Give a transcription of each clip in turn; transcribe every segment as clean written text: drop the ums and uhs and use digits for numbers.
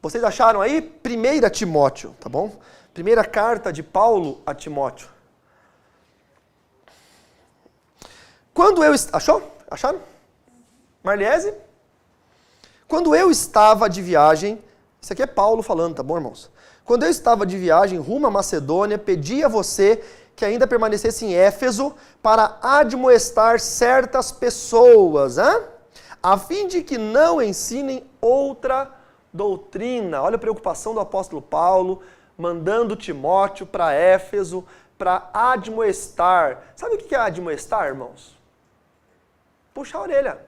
Vocês acharam aí? 1 Timóteo, tá bom? Primeira carta de Paulo a Timóteo. Quando eu... Achou? Acharam? Marliese? Quando eu estava de viagem... Isso aqui é Paulo falando, tá bom, irmãos? Quando eu estava de viagem rumo à Macedônia, pedi a você que ainda permanecesse em Éfeso para admoestar certas pessoas, a fim de que não ensinem outra doutrina. Olha a preocupação do apóstolo Paulo, mandando Timóteo para Éfeso para admoestar. Sabe o que é admoestar, irmãos? Puxar a orelha,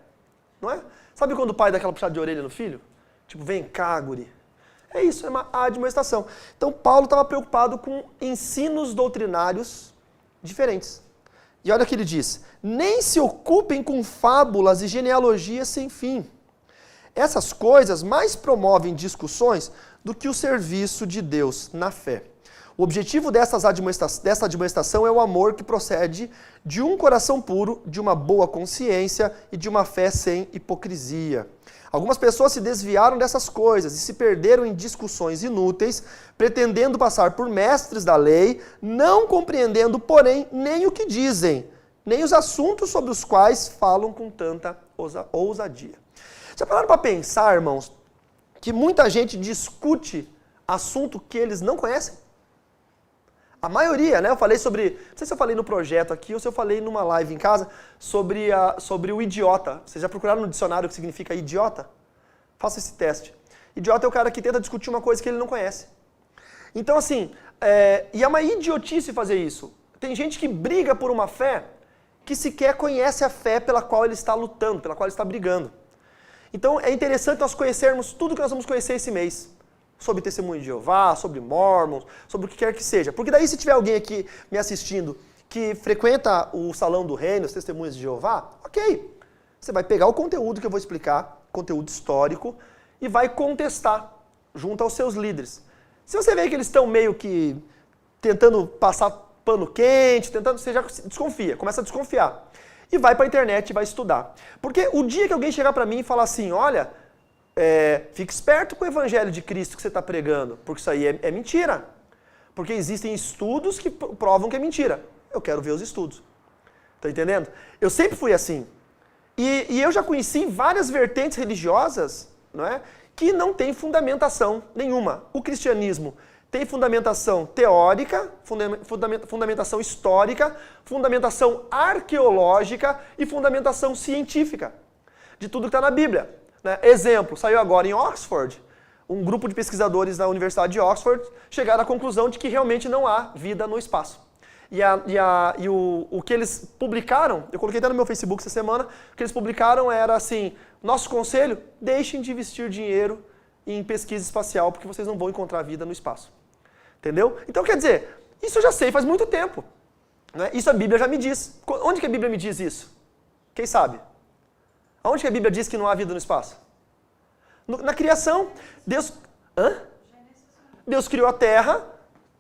não é? Sabe quando o pai dá aquela puxada de orelha no filho? Tipo, vem cá, guri. É isso, é uma admoestação. Então, Paulo estava preocupado com ensinos doutrinários diferentes. E olha o que ele diz: nem se ocupem com fábulas e genealogias sem fim. Essas coisas mais promovem discussões do que o serviço de Deus na fé. O objetivo dessa admoestação é o amor que procede de um coração puro, de uma boa consciência e de uma fé sem hipocrisia. Algumas pessoas se desviaram dessas coisas e se perderam em discussões inúteis, pretendendo passar por mestres da lei, não compreendendo, porém, nem o que dizem, nem os assuntos sobre os quais falam com tanta ousadia. Já pararam para pensar, irmãos, que muita gente discute assunto que eles não conhecem? A maioria, né? Eu falei sobre... Não sei se eu falei no projeto aqui ou se eu falei numa live em casa sobre o idiota. Vocês já procuraram no dicionário o que significa idiota? Faça esse teste. Idiota é o cara que tenta discutir uma coisa que ele não conhece. Então, assim, e é uma idiotice fazer isso. Tem gente que briga por uma fé que sequer conhece a fé pela qual ele está lutando, pela qual ele está brigando. Então, é interessante nós conhecermos tudo que nós vamos conhecer esse mês. Sobre testemunho de Jeová, sobre Mormons, sobre o que quer que seja. Porque daí se tiver alguém aqui me assistindo que frequenta o Salão do Reino, os testemunhos de Jeová, ok. Você vai pegar o conteúdo que eu vou explicar, conteúdo histórico, e vai contestar junto aos seus líderes. Se você vê que eles estão meio que tentando passar pano quente, você já desconfia, começa a desconfiar. E vai para a internet e vai estudar. Porque o dia que alguém chegar para mim e falar assim, olha... fique esperto com o evangelho de Cristo que você está pregando, porque isso aí é mentira. Porque existem estudos que provam que é mentira. Eu quero ver os estudos. Está entendendo? Eu sempre fui assim. E eu já conheci várias vertentes religiosas, não é, que não têm fundamentação nenhuma. O cristianismo tem fundamentação teórica, fundamentação histórica, fundamentação arqueológica e fundamentação científica de tudo que está na Bíblia. Exemplo, saiu agora em Oxford, um grupo de pesquisadores da Universidade de Oxford chegaram à conclusão de que realmente não há vida no espaço. E o que eles publicaram, eu coloquei até no meu Facebook essa semana, o que eles publicaram era assim, nosso conselho, deixem de investir dinheiro em pesquisa espacial, porque vocês não vão encontrar vida no espaço. Entendeu? Então quer dizer, isso eu já sei faz muito tempo. Né? Isso a Bíblia já me diz. Onde que a Bíblia me diz isso? Quem sabe? Aonde que a Bíblia diz que não há vida no espaço? Na criação. Deus criou a Terra,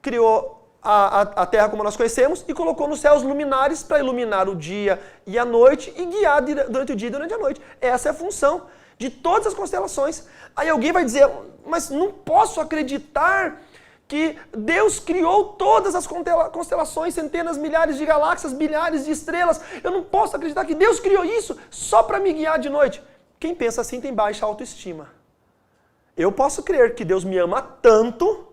criou a Terra como nós conhecemos e colocou nos céus luminares para iluminar o dia e a noite e guiar durante o dia e durante a noite. Essa é a função de todas as constelações. Aí alguém vai dizer, mas não posso acreditar que Deus criou todas as constelações, centenas, milhares de galáxias, bilhares de estrelas. Eu não posso acreditar que Deus criou isso só para me guiar de noite. Quem pensa assim tem baixa autoestima. Eu posso crer que Deus me ama tanto,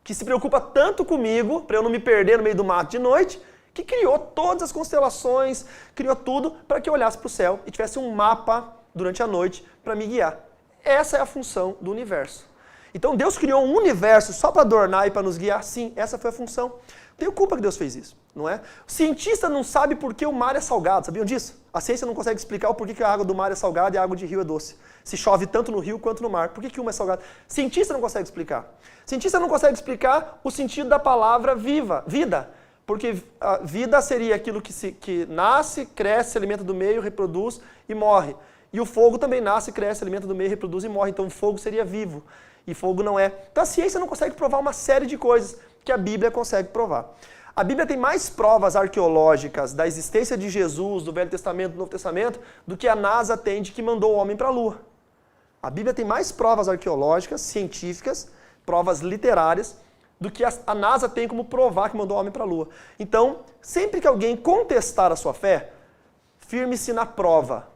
que se preocupa tanto comigo, para eu não me perder no meio do mato de noite, que criou todas as constelações, criou tudo para que eu olhasse para o céu e tivesse um mapa durante a noite para me guiar. Essa é a função do universo. Então Deus criou um universo só para adornar e para nos guiar? Sim, essa foi a função. Não tenho culpa que Deus fez isso, não é? O cientista não sabe por que o mar é salgado, sabiam disso? A ciência não consegue explicar o porquê que a água do mar é salgada e a água de rio é doce. Se chove tanto no rio quanto no mar, por que uma é salgada? Cientista não consegue explicar. Cientista não consegue explicar o sentido da palavra vida. Porque a vida seria aquilo que nasce, cresce, se alimenta do meio, reproduz e morre. E o fogo também nasce, cresce, se alimenta do meio, reproduz e morre. Então o fogo seria vivo. E fogo não é. Então a ciência não consegue provar uma série de coisas que a Bíblia consegue provar. A Bíblia tem mais provas arqueológicas da existência de Jesus, do Velho Testamento, do Novo Testamento, do que a NASA tem de que mandou o homem para a Lua. A Bíblia tem mais provas arqueológicas, científicas, provas literárias, do que a NASA tem como provar que mandou o homem para a Lua. Então, sempre que alguém contestar a sua fé, firme-se na prova.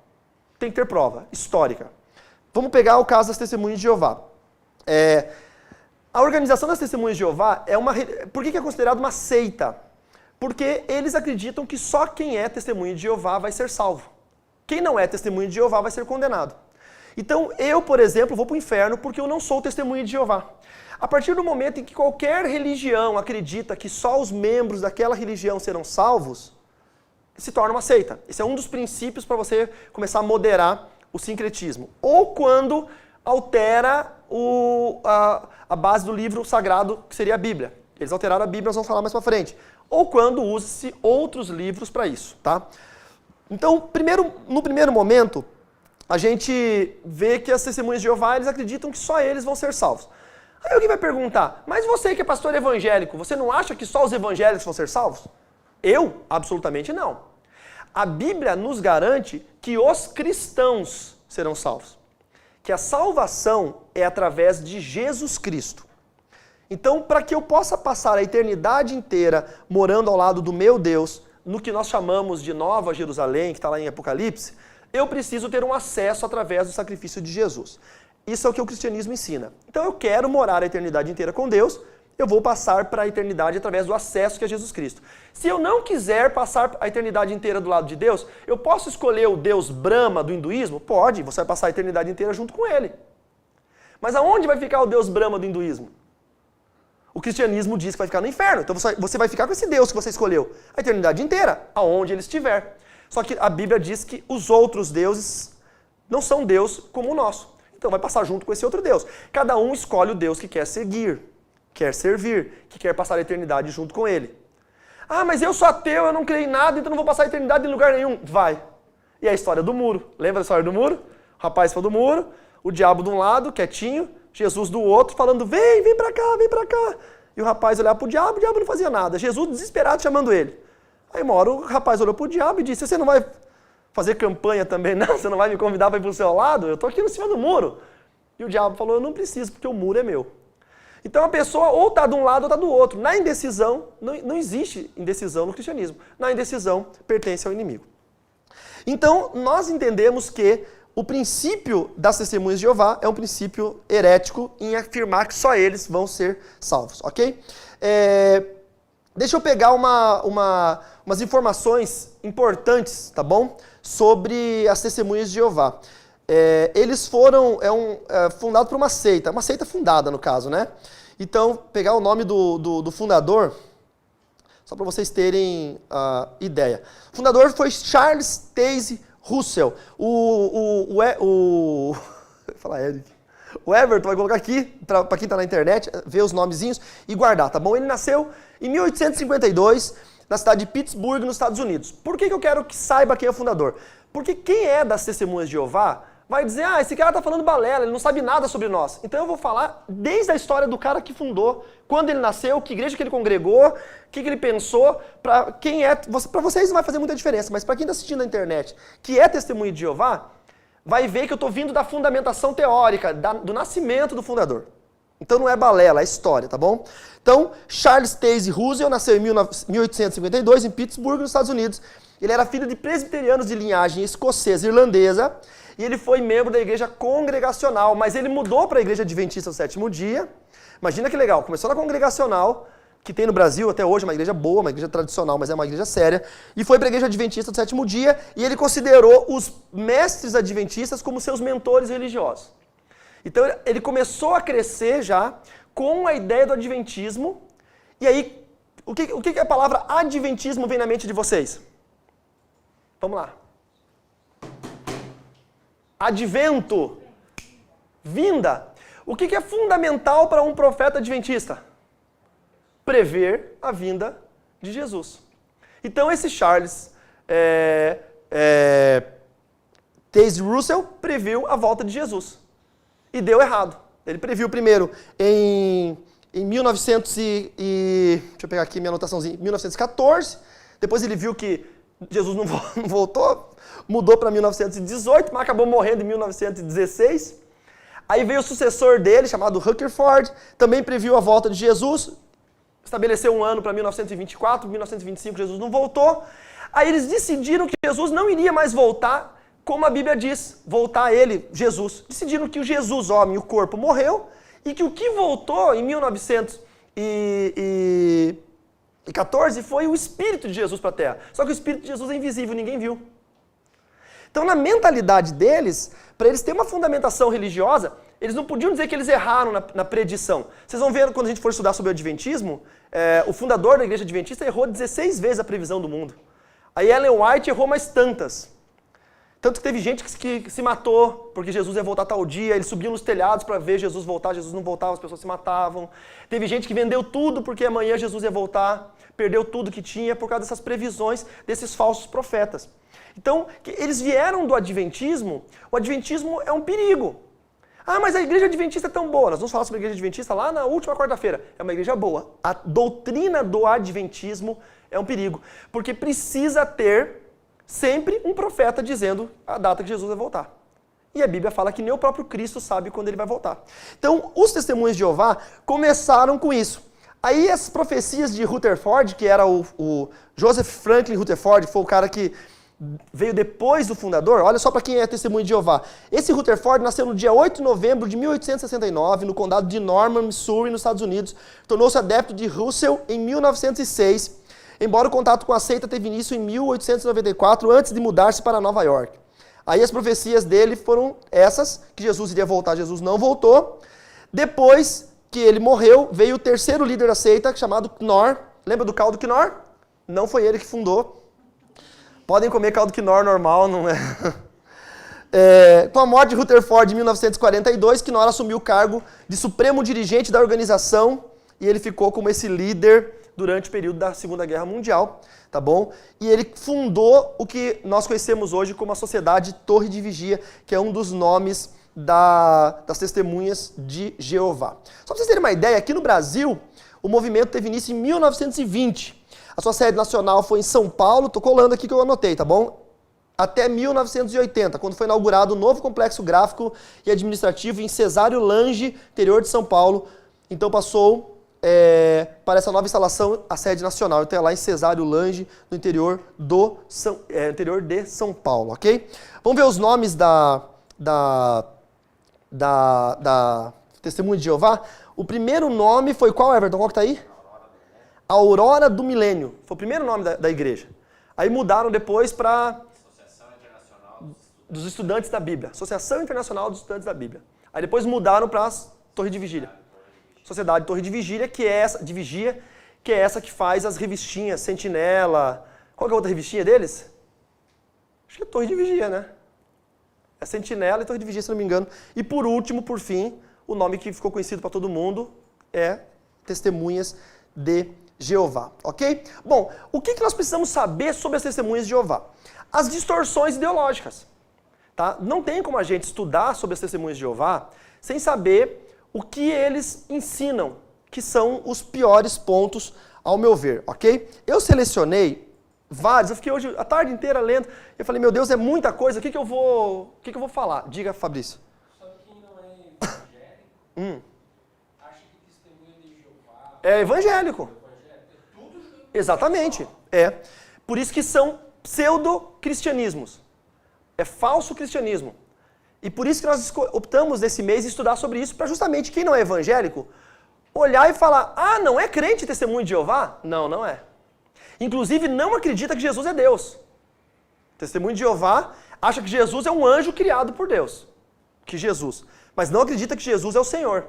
Tem que ter prova histórica. Vamos pegar o caso das Testemunhas de Jeová. A organização das Testemunhas de Jeová por que é considerada uma seita? Porque eles acreditam que só quem é testemunha de Jeová vai ser salvo. Quem não é testemunha de Jeová vai ser condenado. Então, eu, por exemplo, vou para o inferno porque eu não sou testemunha de Jeová. A partir do momento em que qualquer religião acredita que só os membros daquela religião serão salvos, se torna uma seita. Esse é um dos princípios para você começar a moderar o sincretismo. Ou quando altera a base do livro sagrado, que seria a Bíblia. Eles alteraram a Bíblia, nós vamos falar mais para frente. Ou quando usa-se outros livros para isso, tá? Então, no primeiro momento, a gente vê que as Testemunhas de Jeová, eles acreditam que só eles vão ser salvos. Aí alguém vai perguntar, mas você que é pastor evangélico, você não acha que só os evangélicos vão ser salvos? Eu? Absolutamente não. A Bíblia nos garante que os cristãos serão salvos. Que a salvação é através de Jesus Cristo. Então, para que eu possa passar a eternidade inteira morando ao lado do meu Deus, no que nós chamamos de Nova Jerusalém, que está lá em Apocalipse, eu preciso ter um acesso através do sacrifício de Jesus. Isso é o que o cristianismo ensina. Então eu quero morar a eternidade inteira com Deus, eu vou passar para a eternidade através do acesso que é Jesus Cristo. Se eu não quiser passar a eternidade inteira do lado de Deus, eu posso escolher o Deus Brahma do hinduísmo? Pode, você vai passar a eternidade inteira junto com ele. Mas aonde vai ficar o Deus Brahma do hinduísmo? O cristianismo diz que vai ficar no inferno, então você vai ficar com esse Deus que você escolheu a eternidade inteira, aonde ele estiver. Só que a Bíblia diz que os outros deuses não são Deus como o nosso. Então vai passar junto com esse outro Deus. Cada um escolhe o Deus que quer seguir, quer servir, que quer passar a eternidade junto com ele. Ah, mas eu sou ateu, eu não creio em nada, então não vou passar a eternidade em lugar nenhum. Vai. E a história do muro. Lembra da história do muro? O rapaz foi do muro, o diabo de um lado, quietinho, Jesus do outro, falando, vem pra cá, vem pra cá. E o rapaz olhava pro diabo, o diabo não fazia nada. Jesus desesperado chamando ele. Aí uma hora o rapaz olhou pro diabo e disse, você não vai fazer campanha também não? Você não vai me convidar para ir pro seu lado? Eu tô aqui em cima do muro. E o diabo falou, eu não preciso, porque o muro é meu. Então a pessoa ou está de um lado ou está do outro. Na indecisão, não existe indecisão no cristianismo. Na indecisão, pertence ao inimigo. Então, nós entendemos que o princípio das Testemunhas de Jeová é um princípio herético em afirmar que só eles vão ser salvos, ok? Deixa eu pegar umas informações importantes, tá bom? Sobre as Testemunhas de Jeová. Eles foram fundados por uma seita fundada no caso, né? Então, pegar o nome do fundador, só para vocês terem ideia. O fundador foi Charles Taze Russell. Vou falar Eric. O Everton vai colocar aqui, para quem está na internet, ver os nomezinhos e guardar, tá bom? Ele nasceu em 1852, na cidade de Pittsburgh, nos Estados Unidos. Por que eu quero que saiba quem é o fundador? Porque quem é das Testemunhas de Jeová vai dizer, esse cara está falando balela, ele não sabe nada sobre nós. Então eu vou falar desde a história do cara que fundou, quando ele nasceu, que igreja que ele congregou, o que ele pensou, para quem é, para vocês não vai fazer muita diferença, mas para quem está assistindo na internet, que é Testemunha de Jeová, vai ver que eu estou vindo da fundamentação teórica, do nascimento do fundador. Então não é balela, é história, tá bom? Então, Charles Taze Russell nasceu em 1852 em Pittsburgh, nos Estados Unidos. Ele era filho de presbiterianos de linhagem escocesa e irlandesa, e ele foi membro da igreja congregacional, mas ele mudou para a igreja adventista do sétimo dia. Imagina que legal, começou na congregacional, que tem no Brasil até hoje, uma igreja boa, uma igreja tradicional, mas é uma igreja séria, e foi para a igreja adventista do sétimo dia, e ele considerou os mestres adventistas como seus mentores religiosos. Então ele começou a crescer já com a ideia do adventismo, e aí, o que a palavra adventismo vem na mente de vocês? Vamos lá. Advento. Vinda. O que é fundamental para um profeta adventista? Prever a vinda de Jesus. Então esse Charles Taze Russell previu a volta de Jesus. E deu errado. Ele previu primeiro em 1914, depois ele viu que Jesus não voltou, mudou para 1918, mas acabou morrendo em 1916. Aí veio o sucessor dele, chamado Rutherford, também previu a volta de Jesus, estabeleceu um ano para 1924, 1925 Jesus não voltou. Aí eles decidiram que Jesus não iria mais voltar, como a Bíblia diz, voltar ele, Jesus. Decidiram que o Jesus, homem, o corpo, morreu, e que o que voltou em 1914 foi o Espírito de Jesus para a Terra. Só que o Espírito de Jesus é invisível, ninguém viu. Então, na mentalidade deles, para eles terem uma fundamentação religiosa, eles não podiam dizer que eles erraram na predição. Vocês vão ver, quando a gente for estudar sobre o Adventismo, o fundador da igreja adventista errou 16 vezes a previsão do mundo. A Ellen White errou mais tantas. Tanto que teve gente que se matou porque Jesus ia voltar tal dia, eles subiam nos telhados para ver Jesus voltar, Jesus não voltava, as pessoas se matavam. Teve gente que vendeu tudo porque amanhã Jesus ia voltar, perdeu tudo que tinha por causa dessas previsões desses falsos profetas. Então, eles vieram do Adventismo, o Adventismo é um perigo. Ah, mas a igreja adventista é tão boa. Nós vamos falar sobre a igreja adventista lá na última quarta-feira. É uma igreja boa. A doutrina do Adventismo é um perigo, porque precisa ter sempre um profeta dizendo a data que Jesus vai voltar. E a Bíblia fala que nem o próprio Cristo sabe quando ele vai voltar. Então, os testemunhos de Jeová começaram com isso. Aí as profecias de Rutherford, que era o Joseph Franklin Rutherford, que foi o cara que veio depois do fundador, olha só para quem é testemunho de Jeová. Esse Rutherford nasceu no dia 8 de novembro de 1869, no condado de Norman, Missouri, nos Estados Unidos. Tornou-se adepto de Russell em 1906, embora o contato com a seita teve início em 1894, antes de mudar-se para Nova York. Aí as profecias dele foram essas, que Jesus iria voltar, Jesus não voltou. Depois que ele morreu, veio o terceiro líder da seita, chamado Knorr. Lembra do caldo Knorr? Não foi ele que fundou. Podem comer caldo Knorr normal, não é? Com a morte de Rutherford em 1942, Knorr assumiu o cargo de supremo dirigente da organização e ele ficou como esse líder durante o período da Segunda Guerra Mundial, tá bom? E ele fundou o que nós conhecemos hoje como a Sociedade Torre de Vigia, que é um dos nomes das testemunhas de Jeová. Só para vocês terem uma ideia, aqui no Brasil, o movimento teve início em 1920. A sua sede nacional foi em São Paulo, tô colando aqui que eu anotei, tá bom? Até 1980, quando foi inaugurado o novo complexo gráfico e administrativo em Cesário Lange, interior de São Paulo. Então passou para essa nova instalação a sede nacional. Então é lá em Cesário Lange, no interior de São Paulo, ok? Vamos ver os nomes da Testemunha de Jeová. O primeiro nome foi qual, Everton? Qual que tá aí? Aurora do Milênio. Foi o primeiro nome da igreja. Aí mudaram depois para Associação Internacional dos Estudantes da Bíblia. Associação Internacional dos Estudantes da Bíblia. Aí depois mudaram para Torre de Vigília. Sociedade Torre de Vigília, que é essa que faz as revistinhas, Sentinela. Qual que é a outra revistinha deles? Acho que é Torre de Vigia, né? É Sentinela e Torre de Vigia, se não me engano. E por último, por fim, o nome que ficou conhecido para todo mundo é Testemunhas de Jeová, ok? Bom, o que nós precisamos saber sobre as testemunhas de Jeová? As distorções ideológicas, tá? Não tem como a gente estudar sobre as testemunhas de Jeová sem saber o que eles ensinam, que são os piores pontos, ao meu ver, ok? Eu selecionei vários, eu fiquei hoje a tarde inteira lendo, eu falei, meu Deus, é muita coisa, o que eu vou falar? Diga, Fabrício. Só quem não é evangélico, acha que testemunha de Jeová é evangélico. Exatamente, Por isso que são pseudo-cristianismos. É falso cristianismo. E por isso que nós optamos nesse mês estudar sobre isso, para justamente quem não é evangélico, olhar e falar, não é crente testemunho de Jeová? Não, não é. Inclusive não acredita que Jesus é Deus. Testemunho de Jeová acha que Jesus é um anjo criado por Deus. Mas não acredita que Jesus é o Senhor.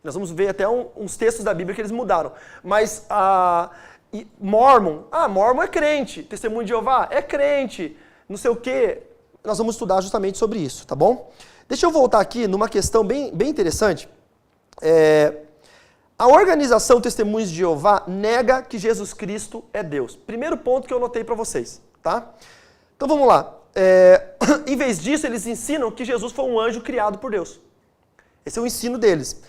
Nós vamos ver até uns textos da Bíblia que eles mudaram. Mas Mormon é crente. Testemunho de Jeová é crente. Não sei o quê. Nós vamos estudar justamente sobre isso, tá bom? Deixa eu voltar aqui numa questão bem interessante. A organização Testemunhos de Jeová nega que Jesus Cristo é Deus. Primeiro ponto que eu anotei para vocês, tá? Então vamos lá. Em vez disso, eles ensinam que Jesus foi um anjo criado por Deus. Esse é o ensino deles.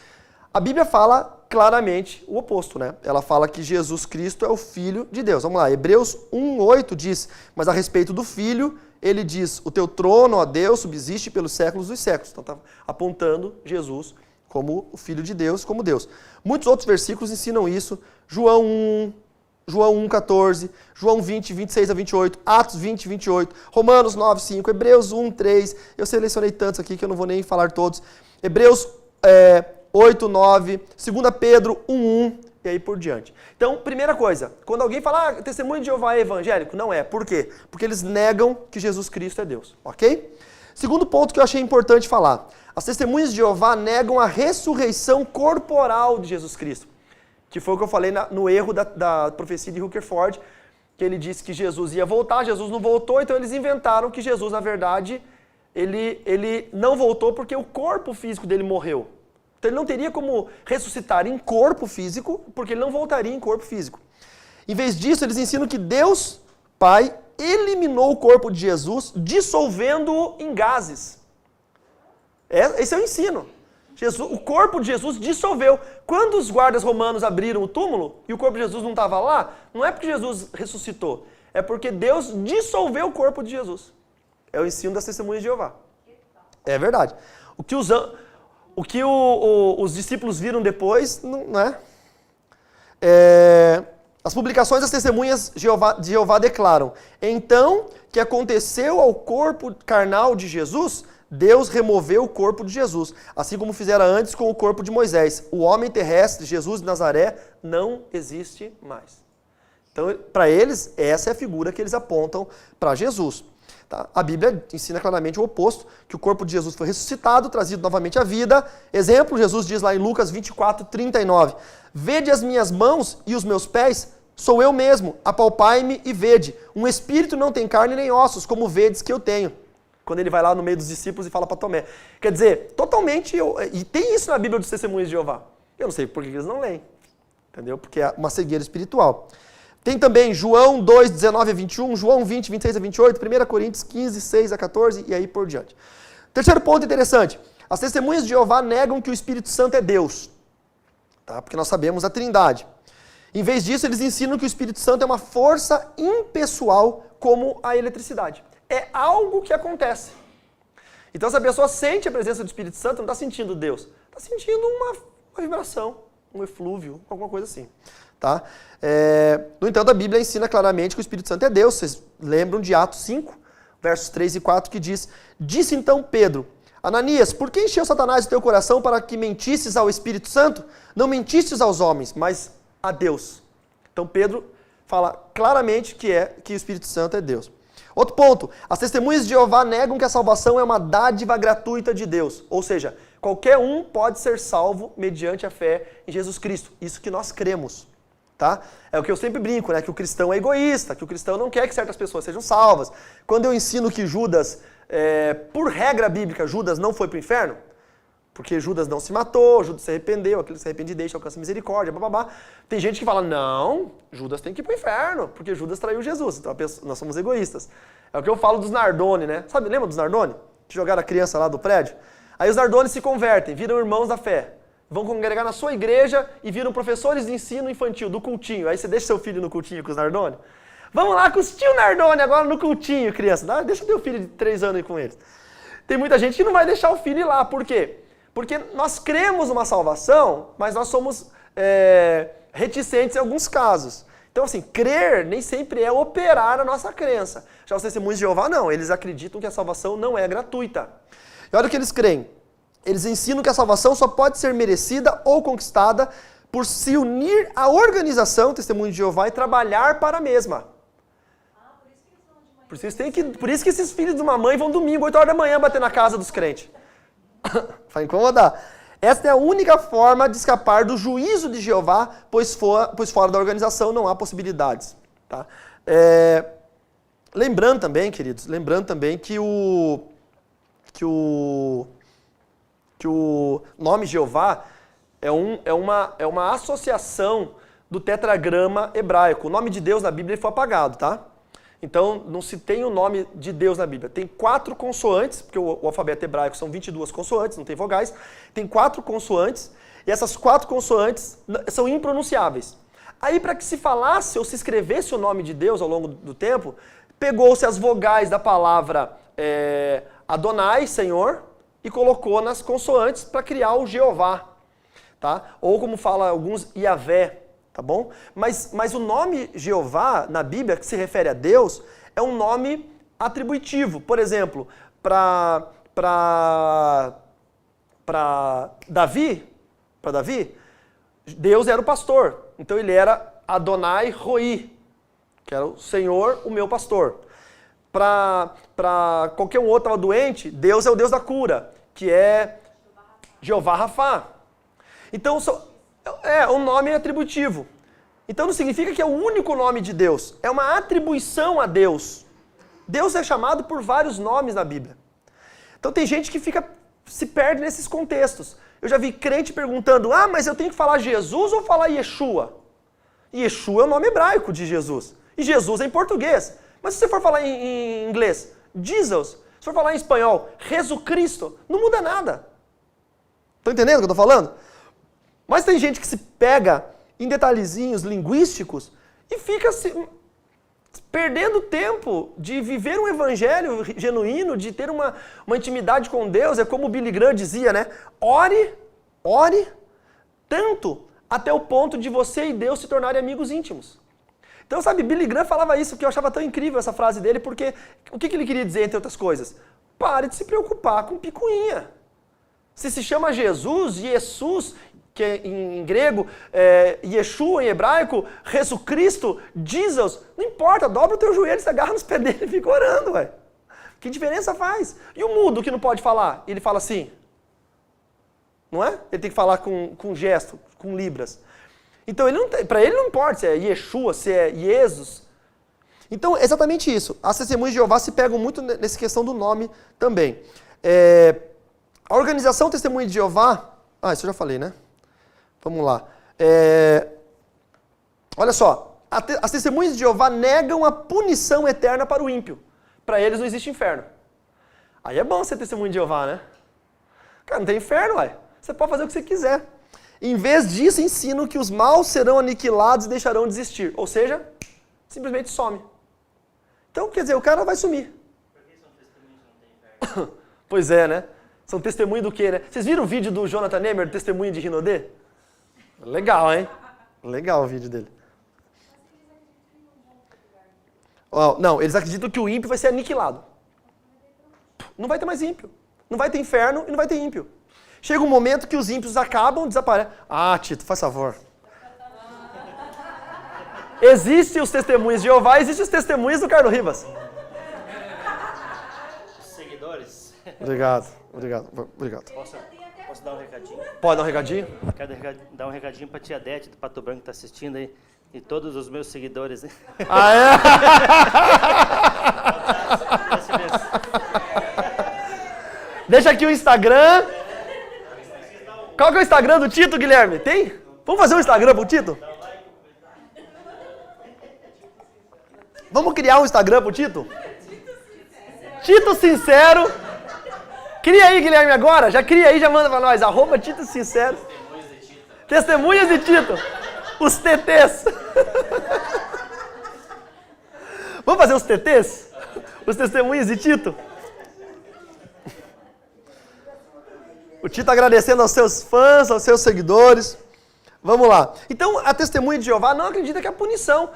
A Bíblia fala claramente o oposto, né? Ela fala que Jesus Cristo é o Filho de Deus. Vamos lá, Hebreus 1:8 diz, mas a respeito do Filho, ele diz, o teu trono, ó Deus, subsiste pelos séculos dos séculos. Então está apontando Jesus como o Filho de Deus, como Deus. Muitos outros versículos ensinam isso. João 1, João 1:14, João 20, 26 a 28, Atos 20, 28, Romanos 9, 5, Hebreus 1, 3. Eu selecionei tantos aqui que eu não vou nem falar todos. Hebreus 8, 9, 2 Pedro 1, 1 e aí por diante. Então, primeira coisa, quando alguém fala, testemunho de Jeová é evangélico, não é. Por quê? Porque eles negam que Jesus Cristo é Deus, ok? Segundo ponto que eu achei importante falar, as testemunhas de Jeová negam a ressurreição corporal de Jesus Cristo, que foi o que eu falei no erro da profecia de Rutherford, que ele disse que Jesus ia voltar, Jesus não voltou, então eles inventaram que Jesus, na verdade, ele não voltou porque o corpo físico dele morreu. Então ele não teria como ressuscitar em corpo físico, porque ele não voltaria em corpo físico. Em vez disso, eles ensinam que Deus, Pai, eliminou o corpo de Jesus, dissolvendo-o em gases. Esse é o ensino. O corpo de Jesus dissolveu. Quando os guardas romanos abriram o túmulo e o corpo de Jesus não estava lá, não é porque Jesus ressuscitou, é porque Deus dissolveu o corpo de Jesus. É o ensino das testemunhas de Jeová. É verdade. O que os discípulos viram depois, não é? As publicações das testemunhas de Jeová declaram, então, que aconteceu ao corpo carnal de Jesus, Deus removeu o corpo de Jesus, assim como fizera antes com o corpo de Moisés. O homem terrestre, Jesus de Nazaré, não existe mais. Então, para eles, essa é a figura que eles apontam para Jesus. Tá? A Bíblia ensina claramente o oposto, que o corpo de Jesus foi ressuscitado, trazido novamente à vida. Exemplo, Jesus diz lá em Lucas 24, 39, vede as minhas mãos e os meus pés, sou eu mesmo, apalpai-me e vede. Um espírito não tem carne nem ossos, como vedes que eu tenho. Quando ele vai lá no meio dos discípulos e fala para Tomé. Quer dizer, totalmente, e tem isso na Bíblia dos Testemunhos de Jeová. Eu não sei por que eles não leem, entendeu? Porque é uma cegueira espiritual. Tem também João 2, 19 a 21, João 20, 26 a 28, 1 Coríntios 15, 6 a 14 e aí por diante. Terceiro ponto interessante. As testemunhas de Jeová negam que o Espírito Santo é Deus. Tá? Porque nós sabemos a Trindade. Em vez disso, eles ensinam que o Espírito Santo é uma força impessoal como a eletricidade. É algo que acontece. Então, se a pessoa sente a presença do Espírito Santo, não está sentindo Deus. Está sentindo uma vibração, um eflúvio, alguma coisa assim. Tá? No entanto, a Bíblia ensina claramente que o Espírito Santo é Deus. Vocês lembram de Atos 5, versos 3 e 4, que diz, disse então Pedro, Ananias, por que encheu Satanás o teu coração para que mentisses ao Espírito Santo? Não mentistes aos homens, mas a Deus. Então Pedro fala claramente que o Espírito Santo é Deus. Outro ponto, as testemunhas de Jeová negam que a salvação é uma dádiva gratuita de Deus. Ou seja, qualquer um pode ser salvo mediante a fé em Jesus Cristo. Isso que nós cremos. Tá? É o que eu sempre brinco, né? Que o cristão é egoísta, que o cristão não quer que certas pessoas sejam salvas. Quando eu ensino que Judas, por regra bíblica, Judas não foi para o inferno, porque Judas não se matou, Judas se arrependeu, aquele que se arrepende deixa, alcança misericórdia, bababá. Tem gente que fala, não, Judas tem que ir para o inferno, porque Judas traiu Jesus, então nós somos egoístas. É o que eu falo dos Nardoni, né? Sabe, lembra dos Nardoni? Que jogaram a criança lá do prédio? Aí os Nardoni se convertem, viram irmãos da fé. Vão congregar na sua igreja e viram professores de ensino infantil, do cultinho. Aí você deixa seu filho no cultinho com os Nardoni. Vamos lá com os tio Nardoni agora no cultinho, criança. Deixa teu filho de 3 anos aí com eles. Tem muita gente que não vai deixar o filho ir lá. Por quê? Porque nós cremos numa salvação, mas nós somos reticentes em alguns casos. Então, assim, crer nem sempre é operar a nossa crença. Já os testemunhos de Jeová, não. Eles acreditam que a salvação não é gratuita. E olha o que eles creem. Eles ensinam que a salvação só pode ser merecida ou conquistada por se unir à organização, Testemunho de Jeová, e trabalhar para a mesma. Por isso que esses filhos de uma mãe vão domingo, 8 horas da manhã, bater na casa dos crentes. Vai incomodar. Esta é a única forma de escapar do juízo de Jeová, pois fora da organização não há possibilidades. Tá? Lembrando também, queridos, que o nome Jeová é uma associação do tetragrama hebraico. O nome de Deus na Bíblia foi apagado, tá? Então, não se tem o nome de Deus na Bíblia. Tem 4 consoantes, porque o alfabeto hebraico são 22 consoantes, não tem vogais. Tem 4 consoantes, E essas 4 consoantes são impronunciáveis. Aí, para que se falasse ou se escrevesse o nome de Deus ao longo do tempo, pegou-se as vogais da palavra Adonai, Senhor, e colocou nas consoantes para criar o Jeová. Tá? Ou como fala alguns, Iavé, tá bom? Mas o nome Jeová, na Bíblia, que se refere a Deus, é um nome atributivo. Por exemplo, para Davi, Deus era o pastor. Então ele era Adonai Roi, que era o Senhor, o meu pastor. Para qualquer um outro que estava doente, Deus é o Deus da cura, que é Jeová Rafá. Então é um nome atributivo. Então não significa que é o único nome de Deus, é uma atribuição a Deus. Deus é chamado por vários nomes na Bíblia. Então tem gente que se perde nesses contextos. Eu já vi crente perguntando, mas eu tenho que falar Jesus ou falar Yeshua? Yeshua é o nome hebraico de Jesus. E Jesus é em português. Mas se você for falar em inglês, Jesus, se for falar em espanhol, Jesucristo, não muda nada. Estão entendendo o que eu estou falando? Mas tem gente que se pega em detalhezinhos linguísticos e fica perdendo tempo de viver um evangelho genuíno, de ter uma intimidade com Deus. É como o Billy Graham dizia, né? Ore tanto até o ponto de você e Deus se tornarem amigos íntimos. Então, sabe, Billy Graham falava isso, que eu achava tão incrível essa frase dele, porque o que ele queria dizer, entre outras coisas? Pare de se preocupar com picuinha. Se chama Jesus, Jesus, que é em grego, Yeshua em hebraico, Jesucristo, Jesus, não importa, dobra o teu joelho, se agarra nos pés dele e fica orando, ué. Que diferença faz? E o mudo que não pode falar? Ele fala assim, não é? Ele tem que falar com gesto, com libras. Então, para ele não importa se é Yeshua, se é Jesus. Então, é exatamente isso. As testemunhas de Jeová se pegam muito nessa questão do nome também. A organização Testemunha de Jeová... isso eu já falei, né? Vamos lá. Olha só. As testemunhas de Jeová negam a punição eterna para o ímpio. Para eles não existe inferno. Aí é bom ser testemunha de Jeová, né? Cara, não tem inferno, ué. Você pode fazer o que você quiser. Em vez disso, ensinam que os maus serão aniquilados e deixarão de existir. Ou seja, simplesmente some. Então, quer dizer, o cara vai sumir. Por que são testemunhos que não tem inferno? Pois é, né? São testemunho do quê, né? Vocês viram o vídeo do Jonathan Nehmer, testemunho de Rinodê? Legal, hein? Legal o vídeo dele. Não, eles acreditam que o ímpio vai ser aniquilado. Não vai ter mais ímpio. Não vai ter inferno e não vai ter ímpio. Chega um momento que os ímpios acabam, desaparecem. Tito, faz favor. Existem os testemunhos de Jeová, existem os testemunhos do Carlos Rivas. Os seguidores. Obrigado. Posso dar um recadinho? Pode dar um recadinho? Quero dar um recadinho pra tia Dete do Pato Branco que tá assistindo aí. E todos os meus seguidores. É? Deixa aqui o Instagram. Qual que é o Instagram do Tito, Guilherme? Tem? Vamos fazer um Instagram pro Tito? Vamos criar um Instagram pro Tito? Tito Sincero. Cria aí, Guilherme, agora. Já cria aí, já manda pra nós. @Tito Sincero. Testemunhas de Tito. Os TTs. Vamos fazer os TTs? Os testemunhas de Tito? O Tito agradecendo aos seus fãs, aos seus seguidores. Vamos lá. Então, a testemunha de Jeová não acredita que a punição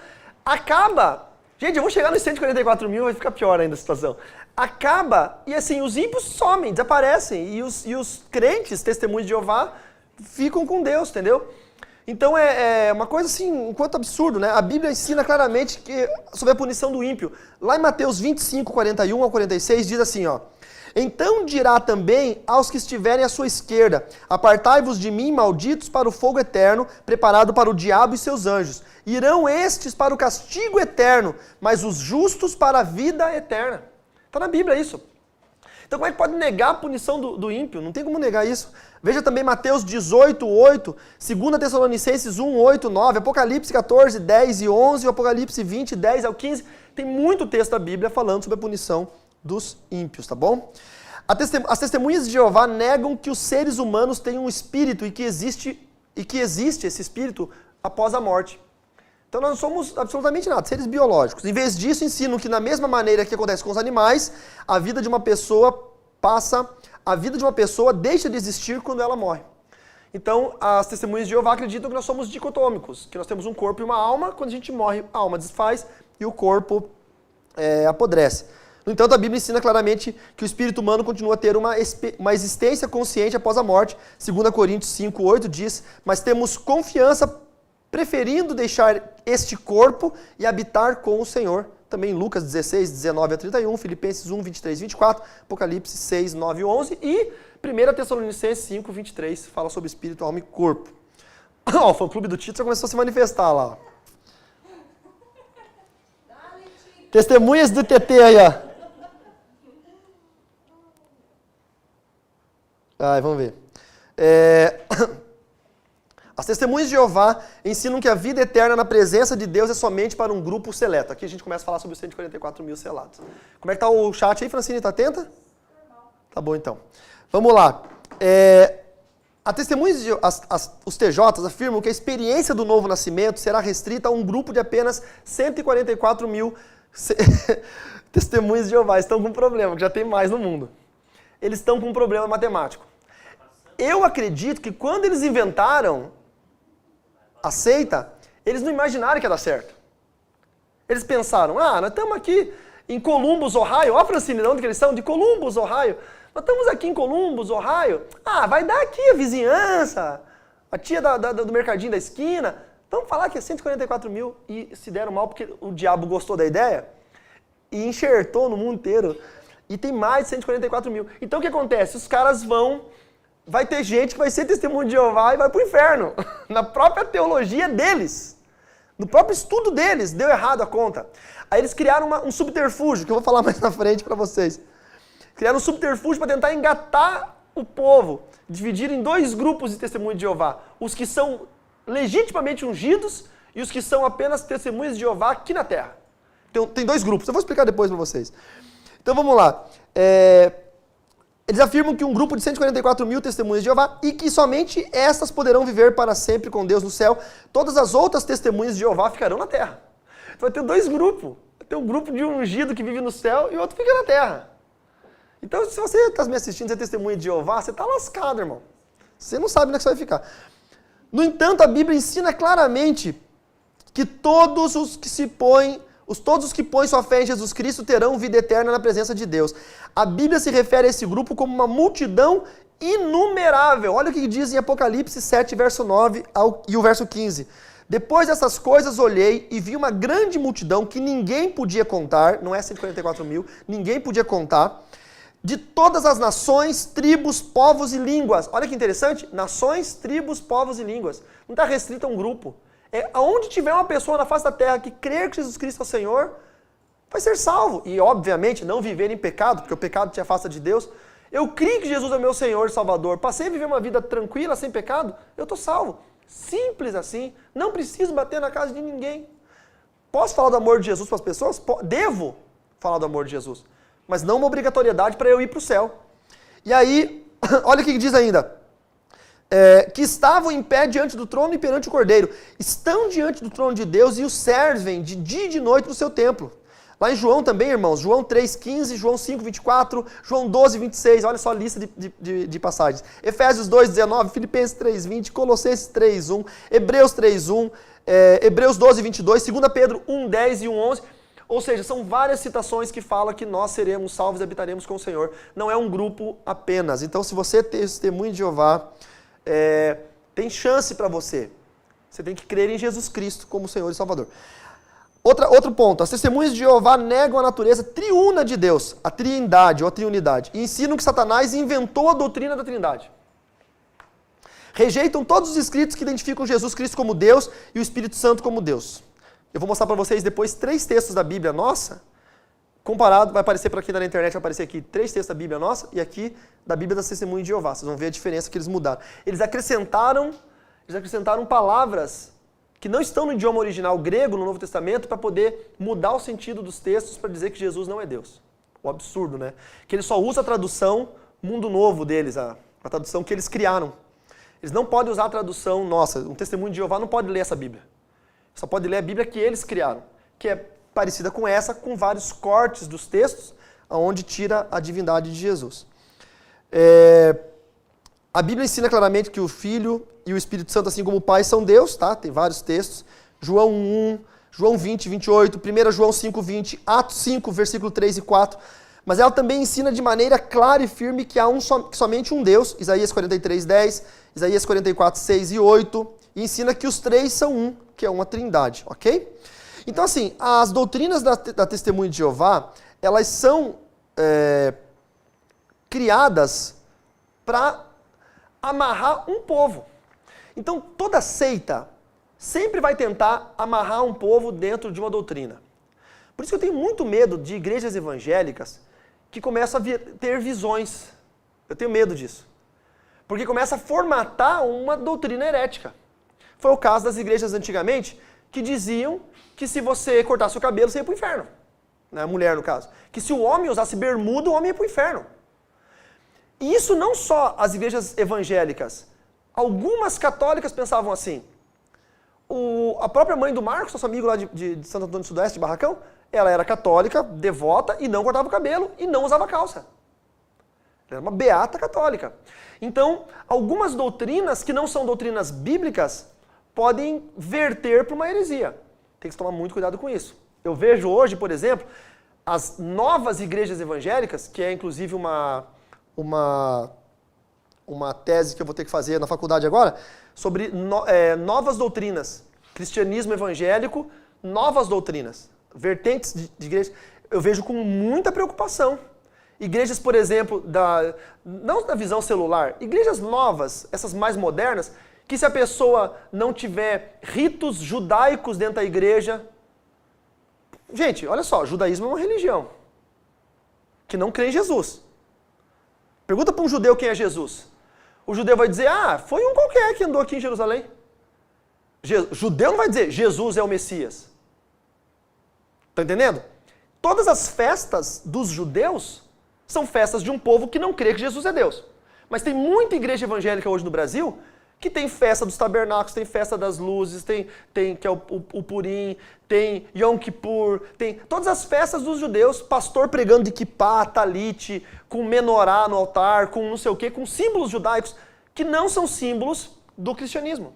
acaba. Gente, eu vou chegar nos 144 mil, vai ficar pior ainda a situação. Acaba, e assim, os ímpios somem, desaparecem. E os crentes, testemunhas de Jeová, ficam com Deus, entendeu? Então, é uma coisa assim, um quanto absurdo, né? A Bíblia ensina claramente sobre a punição do ímpio. Lá em Mateus 25, 41 ao 46, diz assim, ó. Então dirá também aos que estiverem à sua esquerda, apartai-vos de mim, malditos, para o fogo eterno, preparado para o diabo e seus anjos. Irão estes para o castigo eterno, mas os justos para a vida eterna. Está na Bíblia isso. Então como é que pode negar a punição do ímpio? Não tem como negar isso. Veja também Mateus 18, 8, 2 Tessalonicenses 1, 8, 9, Apocalipse 14, 10 e 11, Apocalipse 20, 10 ao 15. Tem muito texto da Bíblia falando sobre a punição dos ímpios, tá bom? As testemunhas de Jeová negam que os seres humanos têm um espírito e que existe esse espírito após a morte. Então nós não somos absolutamente nada, seres biológicos. Em vez disso, ensinam que na mesma maneira que acontece com os animais, a vida de uma pessoa deixa de existir quando ela morre. Então, as testemunhas de Jeová acreditam que nós somos dicotômicos, que nós temos um corpo e uma alma, quando a gente morre, a alma desfaz e o corpo apodrece. No entanto, a Bíblia ensina claramente que o espírito humano continua a ter uma existência consciente após a morte. 2 Coríntios 5:8 diz, mas temos confiança preferindo deixar este corpo e habitar com o Senhor. Também Lucas 16, 19 a 31, Filipenses 1, 23 e 24, Apocalipse 6, 9 e 11 e 1 Tessalonicenses 5, 23, fala sobre espírito, alma e corpo. O fã-clube do Tito já começou a se manifestar lá. Testemunhas do TT aí, ó. Vamos ver. As testemunhas de Jeová ensinam que a vida eterna na presença de Deus é somente para um grupo seleto. Aqui a gente começa a falar sobre os 144 mil selados. Como é que tá o chat aí, Francine? Tá atenta? Tá bom, então. Vamos lá. Os TJs afirmam que a experiência do novo nascimento será restrita a um grupo de apenas 144 mil testemunhas de Jeová. Estão com um problema, que já tem mais no mundo. Eles estão com um problema matemático. Eu acredito que quando eles inventaram a seita, eles não imaginaram que ia dar certo. Eles pensaram, nós estamos aqui em Columbus, Ohio. Ó, Francine, de onde que eles são? De Columbus, Ohio. Nós estamos aqui em Columbus, Ohio. Vai dar aqui a vizinhança, a tia do mercadinho da esquina. Vamos falar que é 144 mil e se deram mal porque o diabo gostou da ideia e enxertou no mundo inteiro. E tem mais de 144 mil. Então o que acontece? Os caras vai ter gente que vai ser testemunho de Jeová e vai pro inferno. Na própria teologia deles. No próprio estudo deles, deu errado a conta. Aí eles criaram um subterfúgio, que eu vou falar mais na frente para vocês. Criaram um subterfúgio para tentar engatar o povo. Dividir em dois grupos de testemunhos de Jeová. Os que são legitimamente ungidos e os que são apenas testemunhas de Jeová aqui na terra. Então, tem dois grupos, eu vou explicar depois para vocês. Então vamos lá. Eles afirmam que um grupo de 144 mil testemunhas de Jeová e que somente estas poderão viver para sempre com Deus no céu. Todas as outras testemunhas de Jeová ficarão na terra. Então vai ter dois grupos. Vai ter um grupo de ungido que vive no céu e outro fica na terra. Então se você está me assistindo e é testemunha de Jeová, você está lascado, irmão. Você não sabe onde é que você vai ficar. No entanto, a Bíblia ensina claramente que todos os que põem sua fé em Jesus Cristo terão vida eterna na presença de Deus. A Bíblia se refere a esse grupo como uma multidão inumerável. Olha o que diz em Apocalipse 7, verso 9 e o verso 15. Depois dessas coisas olhei e vi uma grande multidão que ninguém podia contar, não é 144 mil, ninguém podia contar, de todas as nações, tribos, povos e línguas. Olha que interessante, nações, tribos, povos e línguas. Não está restrito a um grupo. Aonde tiver uma pessoa na face da terra que crer que Jesus Cristo é o Senhor, vai ser salvo. E, obviamente, não viver em pecado, porque o pecado te afasta de Deus. Eu creio que Jesus é meu Senhor e Salvador. Passei a viver uma vida tranquila, sem pecado, eu estou salvo. Simples assim. Não preciso bater na casa de ninguém. Posso falar do amor de Jesus para as pessoas? Devo falar do amor de Jesus. Mas não uma obrigatoriedade para eu ir para o céu. E aí, olha o que diz ainda. Que estavam em pé diante do trono e perante o Cordeiro. Estão diante do trono de Deus e o servem de dia e de noite no seu templo. Lá em João também, irmãos, João 3,15, João 5,24, João 12,26, olha só a lista de passagens. Efésios 2,19, Filipenses 3,20, Colossenses 3,1, Hebreus 3,1, Hebreus 12,22, 2 Pedro 1,10 e 1,11. Ou seja, são várias citações que falam que nós seremos salvos e habitaremos com o Senhor. Não é um grupo apenas. Então, se você é testemunho de Jeová, tem chance para você. Você tem que crer em Jesus Cristo como Senhor e Salvador. Outro ponto, as testemunhas de Jeová negam a natureza triuna de Deus, a trindade ou a triunidade, e ensinam que Satanás inventou a doutrina da trindade. Rejeitam todos os escritos que identificam Jesus Cristo como Deus e o Espírito Santo como Deus. Eu vou mostrar para vocês depois 3 textos da Bíblia nossa, comparado, vai aparecer por aqui na internet, vai aparecer aqui 3 textos da Bíblia nossa e aqui da Bíblia das Testemunhas de Jeová. Vocês vão ver a diferença que eles mudaram. Eles acrescentaram palavras que não estão no idioma original grego, no Novo Testamento, para poder mudar o sentido dos textos para dizer que Jesus não é Deus. o absurdo, né? Que ele só usa a tradução Mundo Novo deles, a tradução que eles criaram. Eles não podem usar a tradução nossa. Um testemunho de Jeová não pode ler essa Bíblia. Só pode ler a Bíblia que eles criaram, que é parecida com essa, com vários cortes dos textos, onde tira a divindade de Jesus. A Bíblia ensina claramente que o Filho e o Espírito Santo, assim como o Pai, são Deus, tá? Tem vários textos. João 1, João 20, 28, 1 João 5, 20, Atos 5, versículo 3 e 4. Mas ela também ensina de maneira clara e firme que há somente um Deus, Isaías 43, 10, Isaías 44, 6 e 8, e ensina que os três são um, que é uma trindade, ok? Então, assim, as doutrinas da Testemunha de Jeová, elas são criadas para amarrar um povo. Então, toda seita sempre vai tentar amarrar um povo dentro de uma doutrina. Por isso que eu tenho muito medo de igrejas evangélicas que começam a ter visões. Eu tenho medo disso. Porque começa a formatar uma doutrina herética. Foi o caso das igrejas antigamente que diziam que se você cortasse o cabelo, você ia para o inferno. A mulher, no caso. Que se o homem usasse bermuda, o homem ia para o inferno. E isso não só as igrejas evangélicas. Algumas católicas pensavam assim. A própria mãe do Marcos, nosso amigo lá de Santo Antônio do Sudoeste, de Barracão, ela era católica, devota, e não cortava o cabelo, e não usava calça. Ela era uma beata católica. Então, algumas doutrinas que não são doutrinas bíblicas podem verter para uma heresia. Tem que tomar muito cuidado com isso. Eu vejo hoje, por exemplo, as novas igrejas evangélicas, que é inclusive uma tese que eu vou ter que fazer na faculdade agora, sobre novas doutrinas. Cristianismo evangélico, novas doutrinas. Vertentes de igrejas. Eu vejo com muita preocupação. Igrejas, por exemplo, não da visão celular, igrejas novas, essas mais modernas, que se a pessoa não tiver ritos judaicos dentro da igreja... Gente, olha só, o judaísmo é uma religião que não crê em Jesus. Pergunta para um judeu quem é Jesus. O judeu vai dizer, foi um qualquer que andou aqui em Jerusalém. Judeu não vai dizer, Jesus é o Messias. Está entendendo? Todas as festas dos judeus são festas de um povo que não crê que Jesus é Deus. Mas tem muita igreja evangélica hoje no Brasil que tem festa dos tabernáculos, tem festa das luzes, tem que é o Purim, tem Yom Kippur, tem todas as festas dos judeus, pastor pregando de kippá, talite, com menorá no altar, com não sei o quê, com símbolos judaicos que não são símbolos do cristianismo.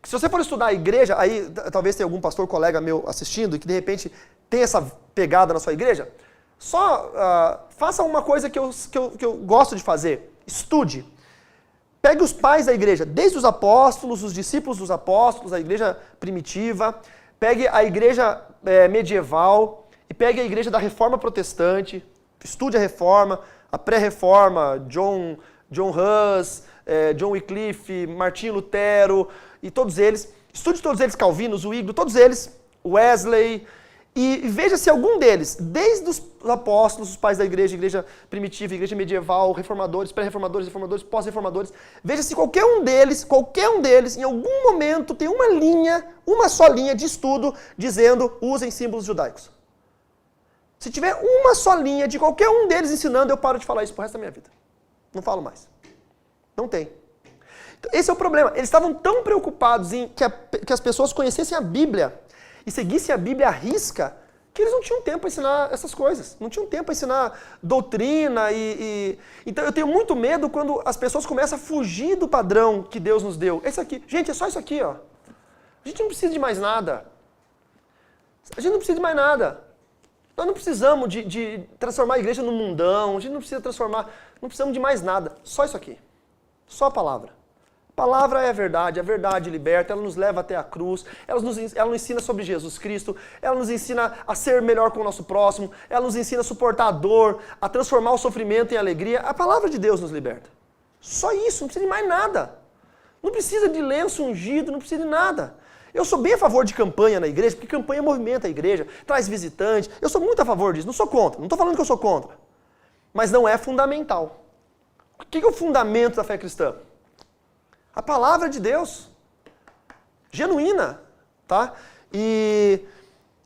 Se você for estudar a igreja, aí talvez tenha algum pastor colega meu assistindo e que de repente tem essa pegada na sua igreja, só faça uma coisa que eu gosto de fazer, estude. Pegue os pais da igreja, desde os apóstolos, os discípulos dos apóstolos, a igreja primitiva, pegue a igreja medieval e pegue a igreja da Reforma Protestante, estude a Reforma, a pré-Reforma, John Hus, John Wycliffe, Martinho Lutero e todos eles, estude todos eles, Calvino, Zwingli, todos eles, Wesley, e veja se algum deles, desde os apóstolos, os pais da igreja primitiva, igreja medieval, reformadores, pré-reformadores, reformadores, pós-reformadores, veja se qualquer um deles, em algum momento tem uma só linha de estudo dizendo usem símbolos judaicos. Se tiver uma só linha de qualquer um deles ensinando, eu paro de falar isso pro resto da minha vida. Não falo mais. Não tem. Então, esse é o problema. Eles estavam tão preocupados em que as pessoas conhecessem a Bíblia e seguissem a Bíblia à risca, que eles não tinham tempo para ensinar essas coisas. Não tinham tempo para ensinar doutrina Então eu tenho muito medo quando as pessoas começam a fugir do padrão que Deus nos deu. Esse aqui. Gente, é só isso aqui, ó. A gente não precisa de mais nada. A gente não precisa de mais nada. Nós não precisamos de transformar a igreja num mundão. A gente não precisa não precisamos de mais nada. Só isso aqui. Só a palavra. A palavra é a verdade liberta, ela nos leva até a cruz, ela nos ensina sobre Jesus Cristo, ela nos ensina a ser melhor com o nosso próximo, ela nos ensina a suportar a dor, a transformar o sofrimento em alegria. A palavra de Deus nos liberta. Só isso, não precisa de mais nada. Não precisa de lenço ungido, não precisa de nada. Eu sou bem a favor de campanha na igreja, porque campanha movimenta a igreja, traz visitantes. Eu sou muito a favor disso, não sou contra, não estou falando que eu sou contra. Mas não é fundamental. O que é o fundamento da fé cristã? A palavra de Deus, genuína, tá? E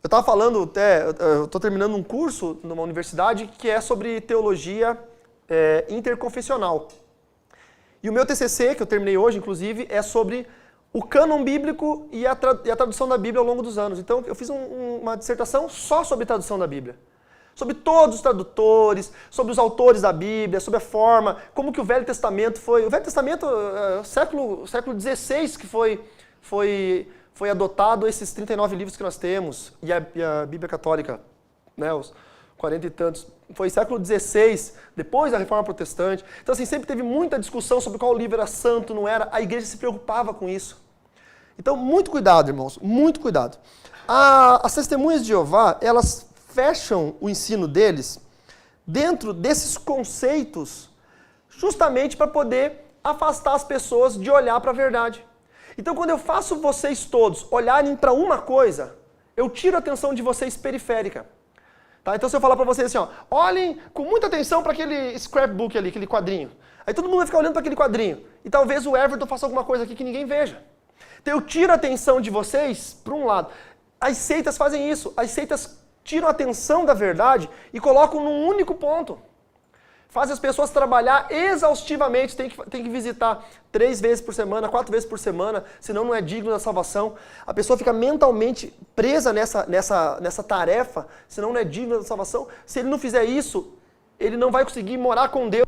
Eu estava falando, eu estou terminando um curso numa universidade que é sobre teologia interconfessional. E o meu TCC, que eu terminei hoje, inclusive, é sobre o cânon bíblico e a tradução da Bíblia ao longo dos anos. Então, eu fiz uma dissertação só sobre tradução da Bíblia. Sobre todos os tradutores, sobre os autores da Bíblia, sobre a forma, como que o Velho Testamento foi... O Velho Testamento, século XVI que foi adotado esses 39 livros que nós temos, e a Bíblia Católica, né, os 40 e tantos, foi século XVI, depois da Reforma Protestante. Então, assim, sempre teve muita discussão sobre qual livro era santo, não era. A igreja se preocupava com isso. Então, muito cuidado, irmãos, muito cuidado. As testemunhas de Jeová, elas fecham o ensino deles dentro desses conceitos, justamente para poder afastar as pessoas de olhar para a verdade. Então, quando eu faço vocês todos olharem para uma coisa, eu tiro a atenção de vocês periférica. Tá? Então, se eu falar para vocês assim, ó, olhem com muita atenção para aquele scrapbook ali, aquele quadrinho. Aí todo mundo vai ficar olhando para aquele quadrinho. E talvez o Everton faça alguma coisa aqui que ninguém veja. Então, eu tiro a atenção de vocês para um lado. As seitas fazem isso. As seitas tiram a atenção da verdade e colocam num único ponto. Faz as pessoas trabalhar exaustivamente, tem que visitar 3 vezes por semana, 4 vezes por semana, senão não é digno da salvação. A pessoa fica mentalmente presa nessa tarefa, senão não é digno da salvação. Se ele não fizer isso, ele não vai conseguir morar com Deus.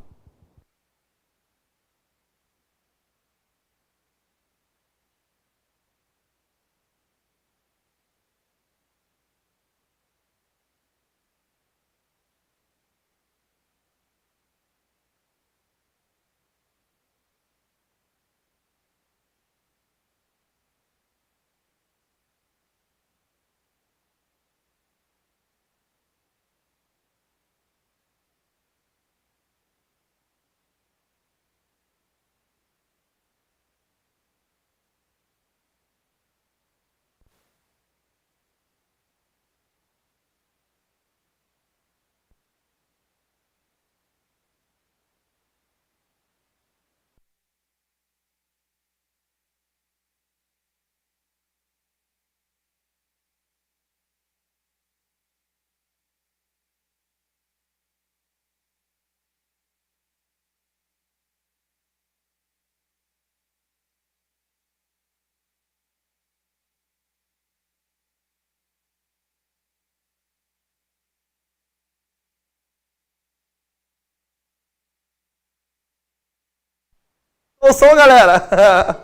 O som, galera!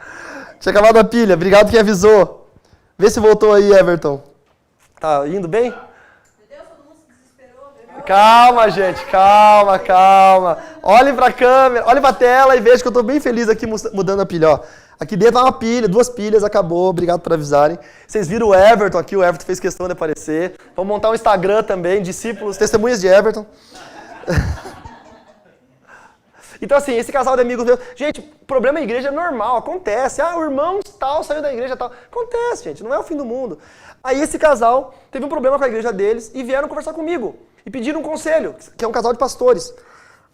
Tinha acabado a pilha, obrigado quem avisou. Vê se voltou aí, Everton. Tá indo bem? Meu Deus, todo mundo se desesperou. Calma, gente, calma. Olhem pra câmera, olhem pra tela e vejam que eu tô bem feliz aqui mudando a pilha, ó. Aqui dentro tá uma pilha, 2 pilhas, acabou, obrigado por avisarem. Vocês viram o Everton aqui, o Everton fez questão de aparecer. Vamos montar um Instagram também, discípulos, testemunhas de Everton. Então, assim, esse casal de amigos meus... Gente, problema na igreja é normal, acontece. O irmão tal saiu da igreja tal. Acontece, gente, não é o fim do mundo. Aí esse casal teve um problema com a igreja deles e vieram conversar comigo. E pediram um conselho, que é um casal de pastores.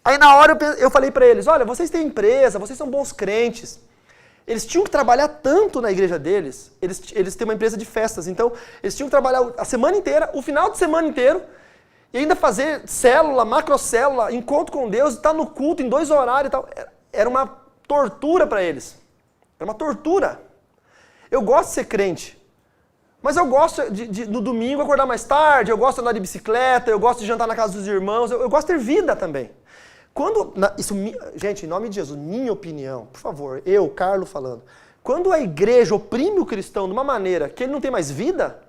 Aí na hora eu falei pra eles, olha, vocês têm empresa, vocês são bons crentes. Eles tinham que trabalhar tanto na igreja deles, eles têm uma empresa de festas, então eles tinham que trabalhar a semana inteira, o final de semana inteiro, e ainda fazer célula, macrocélula, encontro com Deus, estar no culto em 2 horários e tal. Era uma tortura para eles. Era uma tortura. Eu gosto de ser crente. Mas eu gosto de no domingo acordar mais tarde, eu gosto de andar de bicicleta, eu gosto de jantar na casa dos irmãos, eu gosto de ter vida também. Gente, em nome de Jesus, minha opinião, por favor, eu, Carlos, falando. Quando a igreja oprime o cristão de uma maneira que ele não tem mais vida,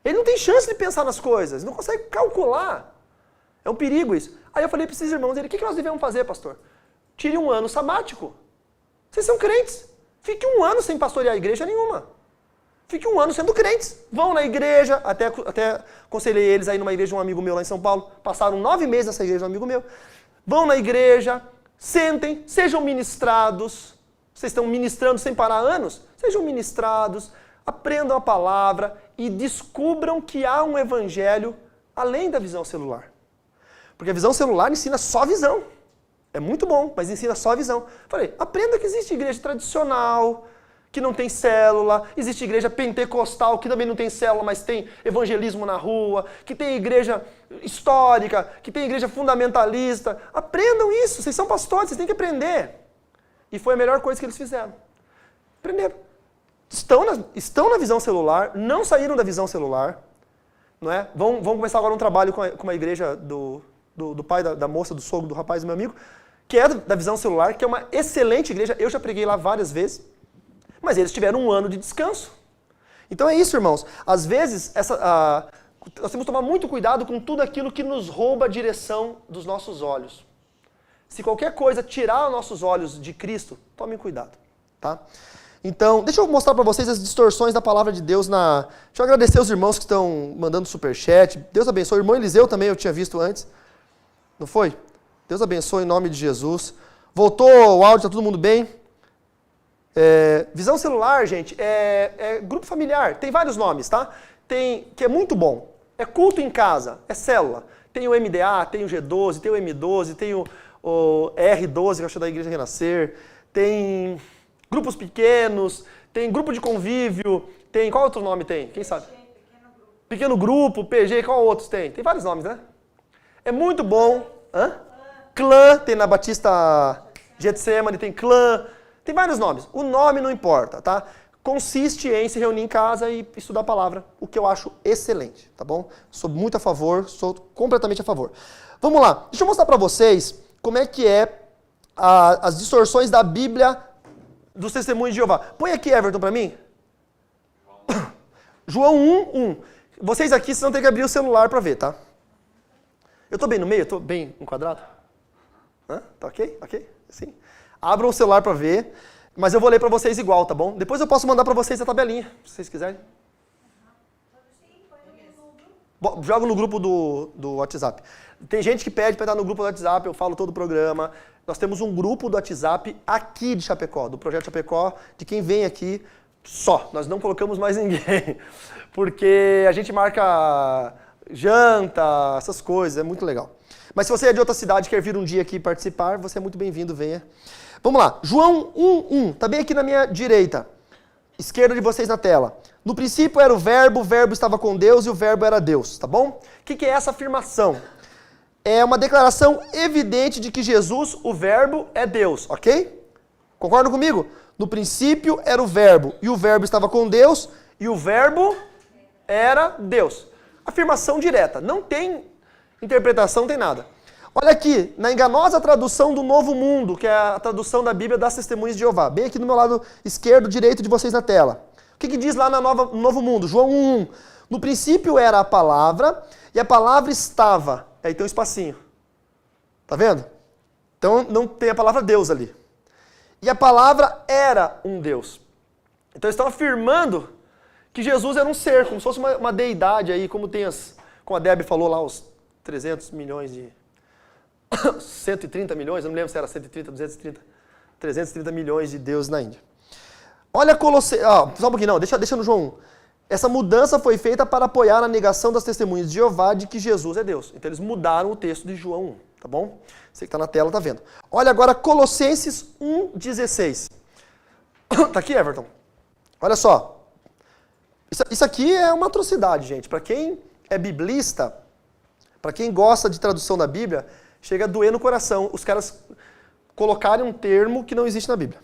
ele não tem chance de pensar nas coisas, não consegue calcular. É um perigo isso. Aí eu falei para esses irmãos, o que nós devemos fazer, pastor? Tire um ano sabático. Vocês são crentes. Fique um ano sem pastorear a igreja nenhuma. Fique um ano sendo crentes. Vão na igreja, até aconselhei eles aí numa igreja de um amigo meu lá em São Paulo. Passaram 9 meses nessa igreja de um amigo meu. Vão na igreja, sentem, sejam ministrados. Vocês estão ministrando sem parar anos? Sejam ministrados, aprendam a palavra e descubram que há um evangelho além da visão celular. Porque a visão celular ensina só visão. É muito bom, mas ensina só visão. Falei, aprenda que existe igreja tradicional, que não tem célula, existe igreja pentecostal que também não tem célula, mas tem evangelismo na rua, que tem igreja histórica, que tem igreja fundamentalista. Aprendam isso, vocês são pastores, vocês têm que aprender. E foi a melhor coisa que eles fizeram. Aprenderam. Estão na visão celular, não saíram da visão celular, não é? Vão começar agora um trabalho com uma igreja do pai, da moça, do sogro, do rapaz, do meu amigo, que é da visão celular, que é uma excelente igreja. Eu já preguei lá várias vezes. Mas eles tiveram um ano de descanso. Então é isso, irmãos. Às vezes, nós temos que tomar muito cuidado com tudo aquilo que nos rouba a direção dos nossos olhos. Se qualquer coisa tirar os nossos olhos de Cristo, tomem cuidado. Tá? Então, deixa eu mostrar para vocês as distorções da palavra de Deus. Deixa eu agradecer os irmãos que estão mandando superchat. Deus abençoe. O irmão Eliseu também eu tinha visto antes. Não foi? Deus abençoe em nome de Jesus. Voltou o áudio, está todo mundo bem? Visão celular, gente, é grupo familiar, tem vários nomes, tá? Que é muito bom. É culto em casa, é célula. Tem o MDA, tem o G12, tem o M12, tem o R12, que eu acho da Igreja Renascer, tem grupos pequenos, tem grupo de convívio, tem... Qual outro nome tem? Quem sabe? Pequeno grupo, PG, qual outros tem? Tem vários nomes, né? É muito bom. Clã, tem na Batista Getsemane, tem clã. Tem vários nomes. O nome não importa, tá? Consiste em se reunir em casa e estudar a palavra, o que eu acho excelente, tá bom? Sou muito a favor, sou completamente a favor. Vamos lá, deixa eu mostrar para vocês como é que as distorções da Bíblia dos testemunhos de Jeová. Põe aqui, Everton, para mim. João 1:1. Vocês aqui, vocês vão ter que abrir o celular para ver, tá? Eu tô bem no meio? Eu tô bem enquadrado? Tá ok? Ok? Sim. Abram o celular para ver, mas eu vou ler para vocês igual, tá bom? Depois eu posso mandar para vocês a tabelinha, se vocês quiserem. Joga no grupo do WhatsApp. Tem gente que pede para estar no grupo do WhatsApp, eu falo todo o programa. Nós temos um grupo do WhatsApp aqui de Chapecó, do Projeto Chapecó, de quem vem aqui só. Nós não colocamos mais ninguém, porque a gente marca janta, essas coisas, é muito legal. Mas se você é de outra cidade e quer vir um dia aqui participar, você é muito bem-vindo, venha. Vamos lá, João 1:1, tá bem aqui na minha direita, esquerda de vocês na tela. No princípio era o verbo estava com Deus e o verbo era Deus, tá bom? O que é essa afirmação? É uma declaração evidente de que Jesus, o verbo, é Deus, ok? Concordam comigo? No princípio era o verbo e o verbo estava com Deus e o verbo era Deus. Afirmação direta, não tem interpretação, não tem nada. Olha aqui, na enganosa tradução do Novo Mundo, que é a tradução da Bíblia das Testemunhas de Jeová, bem aqui do meu lado esquerdo, direito de vocês na tela. O que diz lá no Novo Mundo? João 1:1. No princípio era a palavra, e a palavra estava. Aí tem um espacinho. Tá vendo? Então não tem a palavra Deus ali. E a palavra era um Deus. Então eles estão afirmando que Jesus era um ser, como se fosse uma deidade aí, como a Debbie falou lá, os 300 milhões de... 130 milhões, eu não lembro se era 130, 230, 330 milhões de deuses na Índia. Olha Colossenses, só um pouquinho, não, deixa no João 1. Essa mudança foi feita para apoiar a negação das testemunhas de Jeová de que Jesus é Deus. Então eles mudaram o texto de João 1, tá bom? Você que está na tela tá vendo. Olha agora Colossenses 1:16. Tá aqui, Everton? Olha só. Isso aqui é uma atrocidade, gente. Para quem é biblista, para quem gosta de tradução da Bíblia, chega a doer no coração os caras colocarem um termo que não existe na Bíblia.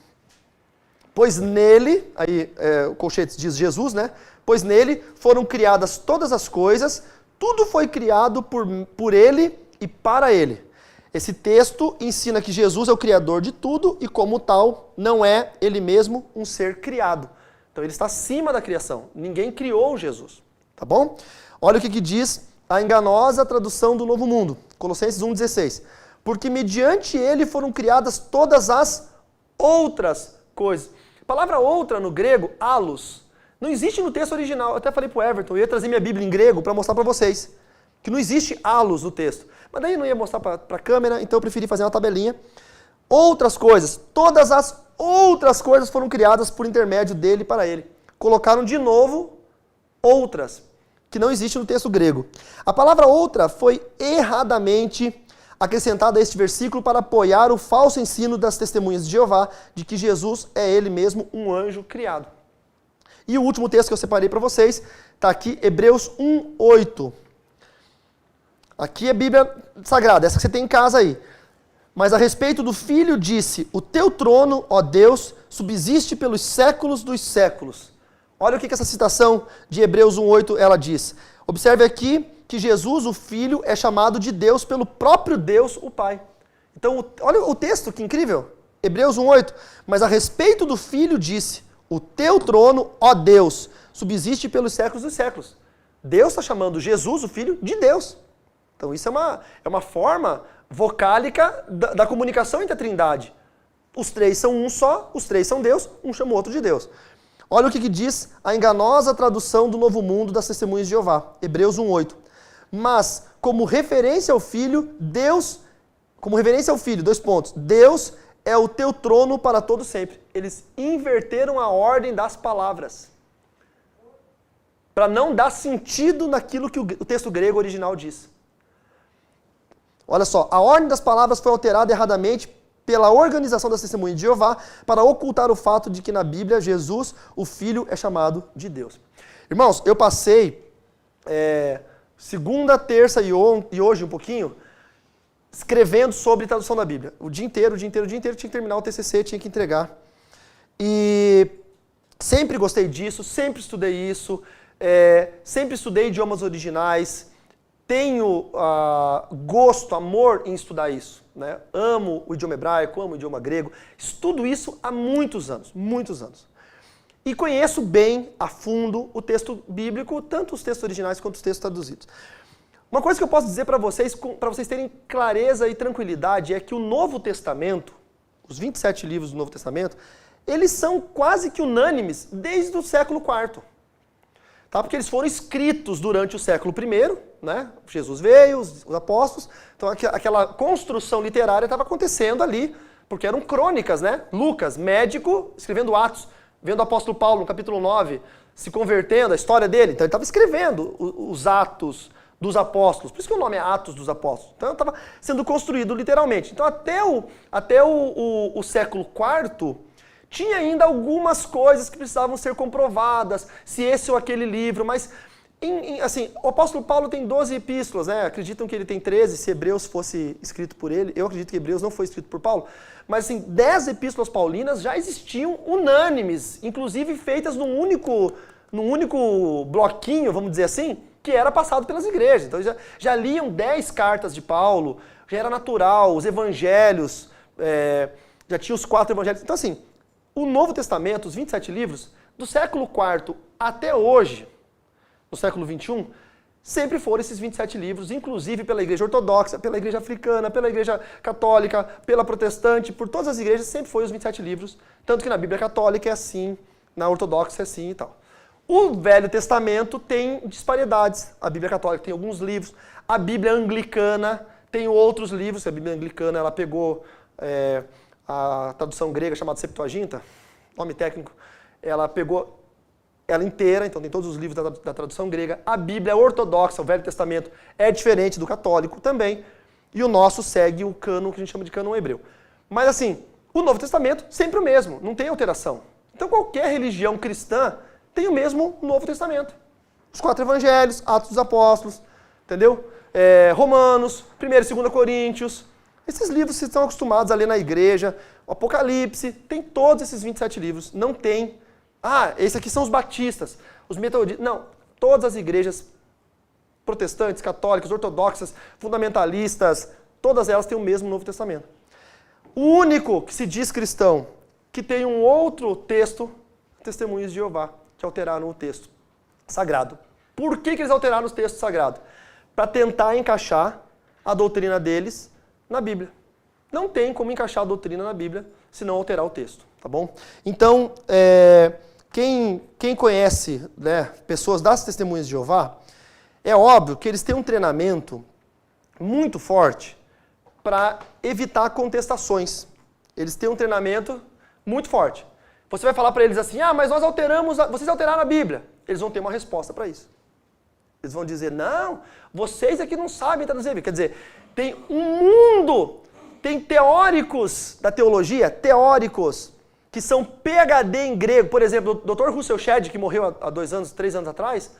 Pois nele, aí o colchete diz Jesus, né? Pois nele foram criadas todas as coisas, tudo foi criado por ele e para ele. Esse texto ensina que Jesus é o criador de tudo e, como tal, não é ele mesmo um ser criado. Então ele está acima da criação. Ninguém criou Jesus, tá bom? Olha o que diz a enganosa tradução do Novo Mundo, Colossenses 1:16. Porque mediante ele foram criadas todas as outras coisas. A palavra outra no grego, allos, não existe no texto original. Eu até falei pro Everton, eu ia trazer minha Bíblia em grego para mostrar para vocês. Que não existe allos no texto. Mas daí não ia mostrar para a câmera, então eu preferi fazer uma tabelinha. Outras coisas, todas as outras coisas foram criadas por intermédio dele para ele. Colocaram de novo outras, que não existe no texto grego. A palavra outra foi erradamente acrescentada a este versículo para apoiar o falso ensino das testemunhas de Jeová de que Jesus é ele mesmo um anjo criado. E o último texto que eu separei para vocês está aqui, Hebreus 1:8. Aqui é a Bíblia Sagrada, essa que você tem em casa aí. Mas a respeito do Filho disse, o teu trono, ó Deus, subsiste pelos séculos dos séculos. Olha o que essa citação de Hebreus 1:8 ela diz. Observe aqui que Jesus, o Filho, é chamado de Deus pelo próprio Deus, o Pai. Então, olha o texto, que incrível. Hebreus 1:8. Mas a respeito do Filho disse, o teu trono, ó Deus, subsiste pelos séculos dos séculos. Deus está chamando Jesus, o Filho, de Deus. Então isso é uma forma vocálica da comunicação entre a Trindade. Os três são um só, os três são Deus, um chama o outro de Deus. Olha o que diz a enganosa tradução do Novo Mundo das Testemunhas de Jeová, Hebreus 1:8. Mas, como referência ao Filho, Deus, Deus é o teu trono para todo sempre. Eles inverteram a ordem das palavras, para não dar sentido naquilo que o texto grego original diz. Olha só, a ordem das palavras foi alterada erradamente pela organização das testemunhas de Jeová para ocultar o fato de que na Bíblia Jesus, o Filho, é chamado de Deus. Irmãos, eu passei segunda, terça e hoje um pouquinho escrevendo sobre tradução da Bíblia. O dia inteiro, tinha que terminar o TCC, tinha que entregar. E sempre gostei disso, sempre estudei isso, sempre estudei idiomas originais, tenho gosto, amor em estudar isso. Né? Amo o idioma hebraico, amo o idioma grego, estudo isso há muitos anos, muitos anos. E conheço bem, a fundo, o texto bíblico, tanto os textos originais quanto os textos traduzidos. Uma coisa que eu posso dizer para vocês terem clareza e tranquilidade, é que o Novo Testamento, os 27 livros do Novo Testamento, eles são quase que unânimes desde o século IV. Tá? Porque eles foram escritos durante o século I, né? Jesus veio, os apóstolos, então aquela construção literária estava acontecendo ali, porque eram crônicas, né? Lucas, médico, escrevendo Atos, vendo o apóstolo Paulo no capítulo 9, se convertendo, a história dele, então ele estava escrevendo os Atos dos apóstolos, por isso que o nome é Atos dos Apóstolos, então estava sendo construído literalmente. Então até o século IV, tinha ainda algumas coisas que precisavam ser comprovadas, se esse ou aquele livro, mas assim, o apóstolo Paulo tem 12 epístolas, né? Acreditam que ele tem 13, se Hebreus fosse escrito por ele. Eu acredito que Hebreus não foi escrito por Paulo. Mas assim, 10 epístolas paulinas já existiam unânimes, inclusive feitas num único bloquinho, vamos dizer assim, que era passado pelas igrejas. Então já liam 10 cartas de Paulo, já era natural, os evangelhos, já tinha os 4 evangelhos. Então assim, o Novo Testamento, os 27 livros, do século IV até hoje, no século XXI, sempre foram esses 27 livros, inclusive pela igreja ortodoxa, pela igreja africana, pela igreja católica, pela protestante, por todas as igrejas sempre foram os 27 livros, tanto que na Bíblia católica é assim, na ortodoxa é assim e tal. O Velho Testamento tem disparidades, a Bíblia católica tem alguns livros, a Bíblia anglicana tem outros livros, a Bíblia anglicana ela pegou a tradução grega chamada Septuaginta, nome técnico, ela pegou ela inteira, então tem todos os livros da tradução grega. A Bíblia ortodoxa, o Velho Testamento, é diferente do católico também. E o nosso segue o cânon que a gente chama de cânon hebreu. Mas assim, o Novo Testamento sempre o mesmo, não tem alteração. Então qualquer religião cristã tem o mesmo Novo Testamento. Os 4 evangelhos, Atos dos Apóstolos, entendeu? Romanos, 1 e 2 Coríntios. Esses livros vocês estão acostumados a ler na igreja. O Apocalipse, tem todos esses 27 livros. Não tem... esses aqui são os batistas, os metodistas. Não, todas as igrejas protestantes, católicas, ortodoxas, fundamentalistas, todas elas têm o mesmo Novo Testamento. O único que se diz cristão, que tem um outro texto, Testemunhas de Jeová, que alteraram o texto sagrado. Por que eles alteraram os textos sagrados? Para tentar encaixar a doutrina deles na Bíblia. Não tem como encaixar a doutrina na Bíblia se não alterar o texto, tá bom? Então, quem conhece, né, pessoas das Testemunhas de Jeová, é óbvio que eles têm um treinamento muito forte para evitar contestações. Eles têm um treinamento muito forte. Você vai falar para eles assim, mas vocês alteraram a Bíblia. Eles vão ter uma resposta para isso. Eles vão dizer, não, vocês aqui não sabem traduzir a Bíblia. Quer dizer, tem um mundo, tem teóricos da teologia, teóricos, que são PhD em grego. Por exemplo, o Dr. Russell Shedd, que morreu há 3 anos atrás,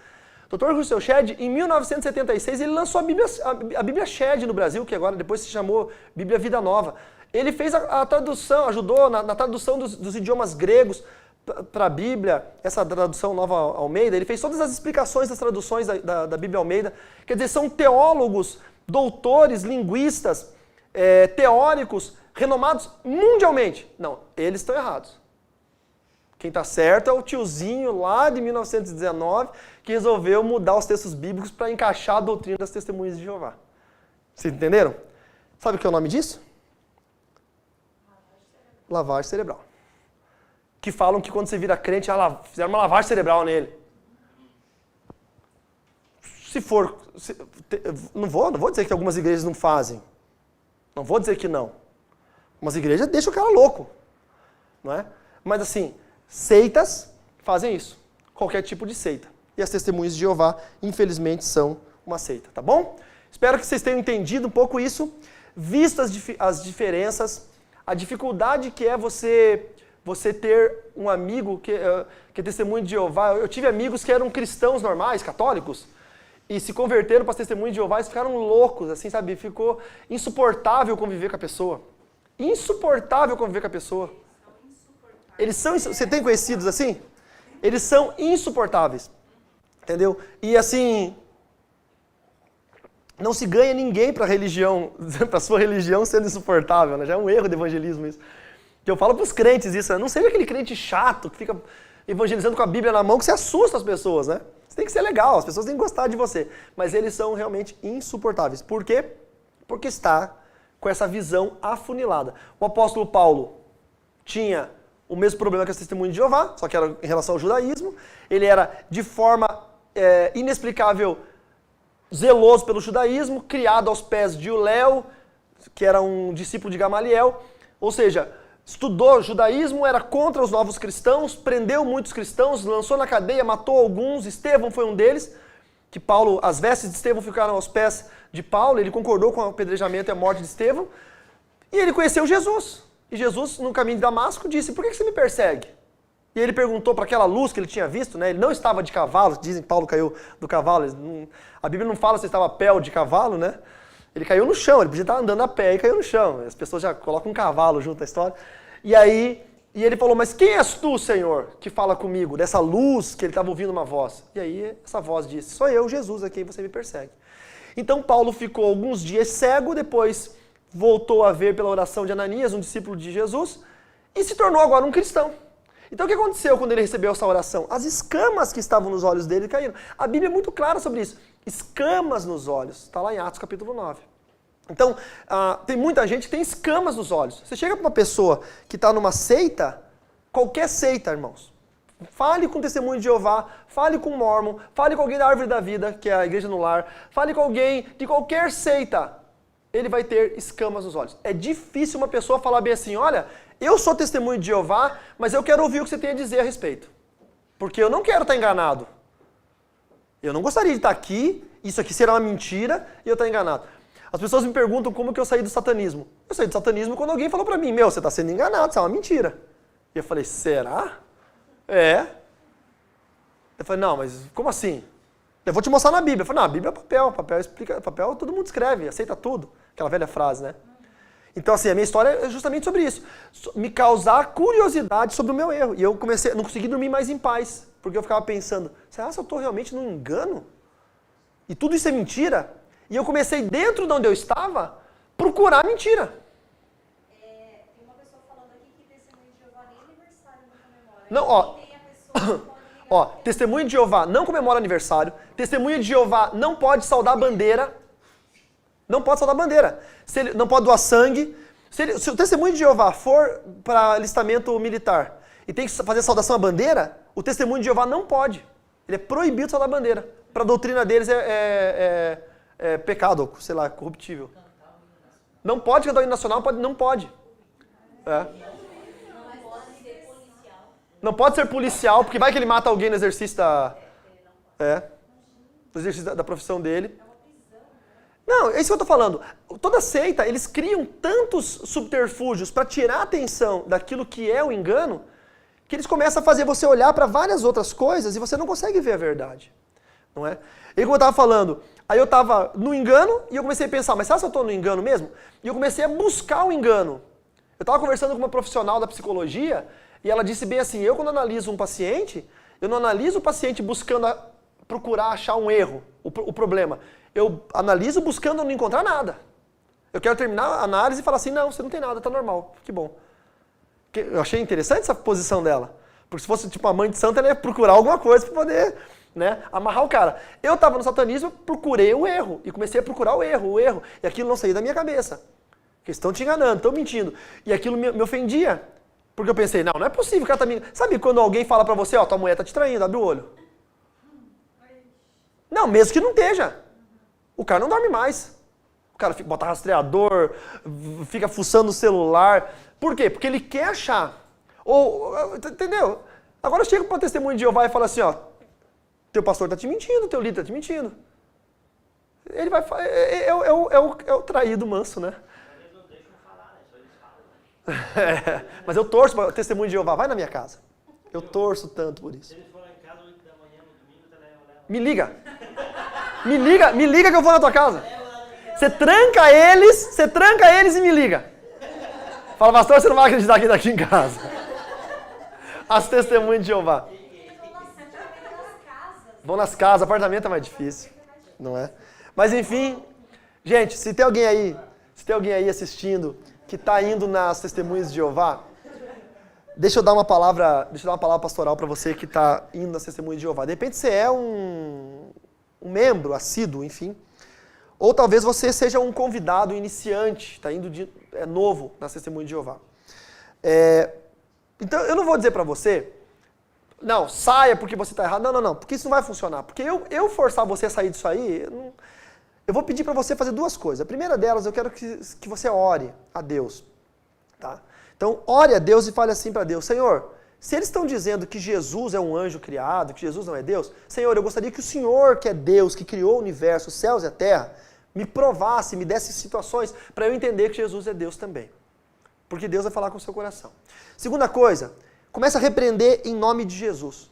Dr. Russell Shedd, em 1976, ele lançou a Bíblia Shedd no Brasil, que agora depois se chamou Bíblia Vida Nova. Ele fez a tradução, ajudou na tradução dos idiomas gregos para a Bíblia, essa tradução Nova Almeida. Ele fez todas as explicações das traduções da Bíblia Almeida. Quer dizer, são teólogos, doutores, linguistas, teóricos, renomados mundialmente. Não, eles estão errados. Quem está certo é o tiozinho lá de 1919 que resolveu mudar os textos bíblicos para encaixar a doutrina das testemunhas de Jeová. Vocês entenderam? Sabe o que é o nome disso? Lavagem cerebral. Que falam que quando você vira crente, fizeram uma lavagem cerebral nele. Se for... Não vou dizer que algumas igrejas não fazem. Não vou dizer que não. Umas igrejas deixam o cara louco. Não é? Mas assim, seitas fazem isso. Qualquer tipo de seita. E as testemunhas de Jeová, infelizmente, são uma seita. Tá bom? Espero que vocês tenham entendido um pouco isso. Visto as diferenças, a dificuldade que é você ter um amigo que é testemunho de Jeová. Eu tive amigos que eram cristãos normais, católicos, e se converteram para as testemunhas de Jeová e ficaram loucos, assim, sabe? Ficou insuportável conviver com a pessoa. Insuportável conviver com a pessoa. Você tem conhecidos assim? Eles são insuportáveis. Entendeu? E assim, não se ganha ninguém para religião, para sua religião sendo insuportável, né? Já é um erro de evangelismo isso. Que eu falo para os crentes isso, né? Não seja aquele crente chato que fica evangelizando com a Bíblia na mão que você assusta as pessoas, né? Você tem que ser legal, as pessoas têm que gostar de você. Mas eles são realmente insuportáveis. Por quê? Porque está com essa visão afunilada. O apóstolo Paulo tinha o mesmo problema que as testemunhas de Jeová, só que era em relação ao judaísmo. Ele era de forma inexplicável zeloso pelo judaísmo, criado aos pés de Euléu, que era um discípulo de Gamaliel. Ou seja, estudou judaísmo, era contra os novos cristãos, prendeu muitos cristãos, lançou na cadeia, matou alguns. Estevão foi um deles, que Paulo, as vestes de Estevão ficaram aos pés de Paulo, ele concordou com o apedrejamento e a morte de Estevão, e ele conheceu Jesus. E Jesus, no caminho de Damasco, disse, por que você me persegue? E ele perguntou para aquela luz que ele tinha visto, né? Ele não estava de cavalo, dizem que Paulo caiu do cavalo, a Bíblia não fala se ele estava a pé ou de cavalo, né? Ele caiu no chão, ele podia estar andando a pé e caiu no chão. As pessoas já colocam um cavalo junto à história. E ele falou, mas quem és tu, Senhor, que fala comigo? Dessa luz que ele estava ouvindo uma voz. E aí essa voz disse, sou eu, Jesus, a quem você me persegue. Então Paulo ficou alguns dias cego, depois voltou a ver pela oração de Ananias, um discípulo de Jesus, e se tornou agora um cristão. Então o que aconteceu quando ele recebeu essa oração? As escamas que estavam nos olhos dele caíram. A Bíblia é muito clara sobre isso. Escamas nos olhos. Está lá em Atos capítulo 9. Então, tem muita gente que tem escamas nos olhos. Você chega para uma pessoa que está numa seita, qualquer seita, irmãos. Fale com o testemunho de Jeová, fale com o Mormon, fale com alguém da Árvore da Vida, que é a igreja no lar, fale com alguém de qualquer seita. Ele vai ter escamas nos olhos. É difícil uma pessoa falar bem assim, olha, eu sou testemunho de Jeová, mas eu quero ouvir o que você tem a dizer a respeito. Porque eu não quero estar enganado. Eu não gostaria de estar aqui, isso aqui será uma mentira, e eu estar enganado. As pessoas me perguntam como que eu saí do satanismo. Eu saí do satanismo quando alguém falou pra mim, você está sendo enganado, isso é uma mentira. E eu falei, será? É. Eu falei, não, mas como assim? Eu vou te mostrar na Bíblia. Eu falei, não, a Bíblia é papel explica, papel todo mundo escreve, aceita tudo. Aquela velha frase, né? Então, assim, a minha história é justamente sobre isso. Me causar curiosidade sobre o meu erro. E eu não consegui dormir mais em paz. Porque eu ficava pensando, será que eu estou realmente num engano? E tudo isso é mentira? E eu comecei, dentro de onde eu estava, procurar mentira. Tem uma pessoa falando aqui que testemunho de Jeová nem aniversário não comemora. Não, Tem a pessoa que pode testemunho de Jeová não comemora aniversário. Testemunho de Jeová não pode saudar a bandeira. Não pode saudar a bandeira. Ele não pode doar sangue. Se o testemunho de Jeová for para alistamento militar e tem que fazer saudação à bandeira, o testemunho de Jeová não pode. Ele é proibido de saudar a bandeira. Para a doutrina deles é pecado, sei lá, corruptível. Não pode cantar o hino nacional, não pode. Não pode ser policial, porque vai que ele mata alguém no exercício da... no exercício da profissão dele. É uma prisão, né? Não, é isso que eu tô falando. Toda seita, eles criam tantos subterfúgios para tirar a atenção daquilo que é o engano, que eles começam a fazer você olhar para várias outras coisas e você não consegue ver a verdade. Não é? E como eu estava falando, aí eu estava no engano e eu comecei a pensar, mas será que eu estou no engano mesmo? E eu comecei a buscar o engano. Eu estava conversando com uma profissional da psicologia e ela disse bem assim, eu quando analiso um paciente, eu não analiso o paciente buscando procurar achar um erro, o problema. Eu analiso buscando não encontrar nada. Eu quero terminar a análise e falar assim, não, você não tem nada, tá normal, que bom. Eu achei interessante essa posição dela. Porque se fosse tipo uma mãe de santo, ela ia procurar alguma coisa para poder, né, amarrar o cara. Eu estava no satanismo, procurei o erro. E comecei a procurar o erro. E aquilo não saía da minha cabeça. Porque estão te enganando, estão mentindo. E aquilo me ofendia. Porque eu pensei, não é possível, o cara tá me... Sabe quando alguém fala pra você, ó, tua mulher tá te traindo, abre o olho. Não, mesmo que não esteja. O cara não dorme mais. O cara bota rastreador, fica fuçando o celular. Por quê? Porque ele quer achar. Ou, entendeu? Agora chega para o testemunho de Jeová e fala assim, ó, teu pastor está te mentindo, teu líder está te mentindo. Ele vai é o traído manso, né? Eles não deixam falar, né? Só eles falam. Mas eu torço para o testemunho de Jeová, vai na minha casa. Eu torço tanto por isso. Se eles forem em casa 8 da manhã no domingo, tá leva. Me liga. Me liga que eu vou na tua casa. Você tranca eles e me liga. Fala, pastor, você não vai acreditar aqui daqui em casa. As testemunhas de Jeová. Vão nas casas, apartamento é mais difícil. Não é? Mas enfim, gente, se tem alguém aí assistindo que está indo nas testemunhas de Jeová, deixa eu dar uma palavra pastoral para você que está indo nas testemunhas de Jeová. De repente você é um membro assíduo, enfim. Ou talvez você seja um convidado iniciante, está indo novo nas testemunhas de Jeová. Então eu não vou dizer para você, não, saia porque você está errado. Não, porque isso não vai funcionar. Porque eu forçar você a sair disso aí, eu vou pedir para você fazer duas coisas. A primeira delas, eu quero que você ore a Deus. Tá? Então, ore a Deus e fale assim para Deus, Senhor, se eles estão dizendo que Jesus é um anjo criado, que Jesus não é Deus, Senhor, eu gostaria que o Senhor, que é Deus, que criou o universo, os céus e a terra, me provasse, me desse situações para eu entender que Jesus é Deus também. Porque Deus vai falar com o seu coração. Segunda coisa, comece a repreender em nome de Jesus.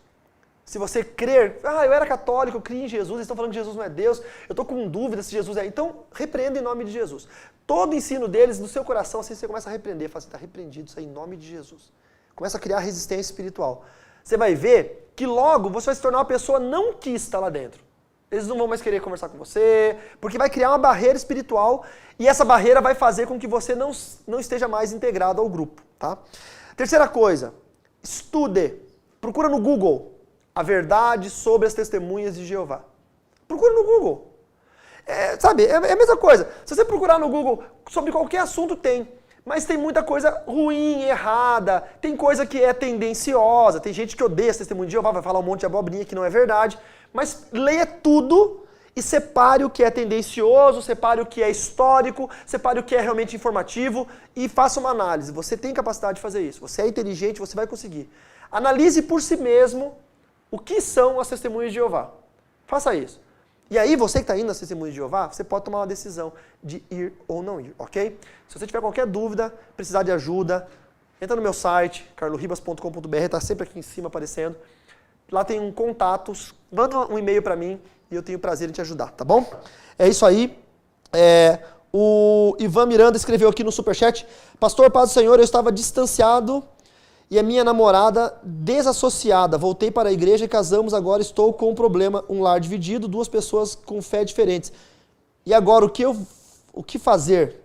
Se você crer, eu era católico, eu criei em Jesus, eles estão falando que Jesus não é Deus, eu estou com dúvida se Jesus é. Então, repreenda em nome de Jesus. Todo o ensino deles, no seu coração, assim você começa a repreender, fala assim, está repreendido isso aí em nome de Jesus. Começa a criar resistência espiritual. Você vai ver que logo você vai se tornar uma pessoa não quista lá dentro. Eles não vão mais querer conversar com você, porque vai criar uma barreira espiritual e essa barreira vai fazer com que você não esteja mais integrado ao grupo. Tá? Terceira coisa, estude. Procura no Google a verdade sobre as testemunhas de Jeová. Procura no Google. É a mesma coisa. Se você procurar no Google sobre qualquer assunto, tem. Mas tem muita coisa ruim, errada, tem coisa que é tendenciosa, tem gente que odeia esse testemunho de Jeová, vai falar um monte de abobrinha que não é verdade, mas leia tudo e separe o que é tendencioso, separe o que é histórico, separe o que é realmente informativo e faça uma análise. Você tem capacidade de fazer isso, você é inteligente, você vai conseguir. Analise por si mesmo o que são as testemunhas de Jeová. Faça isso. E aí, você que está indo nas testemunhas de Jeová, você pode tomar uma decisão de ir ou não ir, ok? Se você tiver qualquer dúvida, precisar de ajuda, entra no meu site, carloribas.com.br, está sempre aqui em cima aparecendo. Lá tem um contatos, manda um e-mail para mim e eu tenho prazer em te ajudar, tá bom? É isso aí. O Ivan Miranda escreveu aqui no Superchat, Pastor, paz do Senhor, eu estava distanciado e a minha namorada desassociada. Voltei para a igreja e casamos, agora estou com um problema, um lar dividido, duas pessoas com fé diferentes. E agora, o que fazer?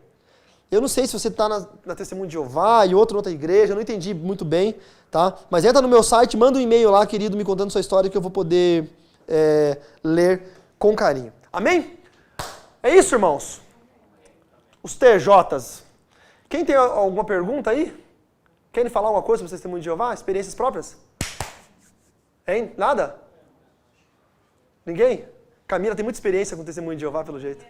Eu não sei se você está na Testemunho de Jeová e outra igreja, eu não entendi muito bem, tá? Mas entra no meu site, manda um e-mail lá, querido, me contando sua história que eu vou poder ler com carinho. Amém? É isso, irmãos? Os TJs. Quem tem alguma pergunta aí? Querem falar alguma coisa sobre o Testemunho de Jeová? Experiências próprias? Hein? Nada? Ninguém? Camila tem muita experiência com o Testemunho de Jeová, pelo jeito.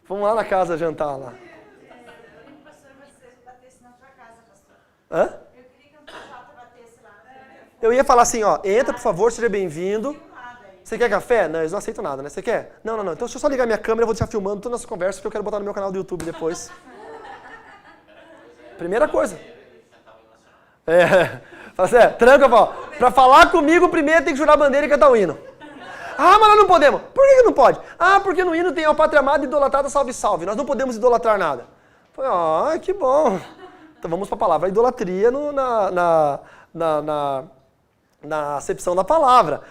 Vamos lá na casa jantar lá. Eu queria que o pastor batesse na tua casa, pastor. Hã? Eu queria que o pastor batesse lá. Eu ia falar assim, ó, entra, por favor, seja bem-vindo. Você quer café? Não, eles não aceitam nada, né? Você quer? Não. Então deixa eu só ligar minha câmera, eu vou deixar filmando toda a nossa conversa, porque eu quero botar no meu canal do YouTube depois. Primeira coisa. Fala assim, tranca, ó. Pra falar comigo, primeiro tem que jurar a bandeira e cantar o hino. Ah, mas nós não podemos. Por que não pode? Ah, porque no hino tem a pátria amada idolatrada, salve, salve. Nós não podemos idolatrar nada. Falei, que bom. Então vamos para a palavra idolatria na acepção da palavra.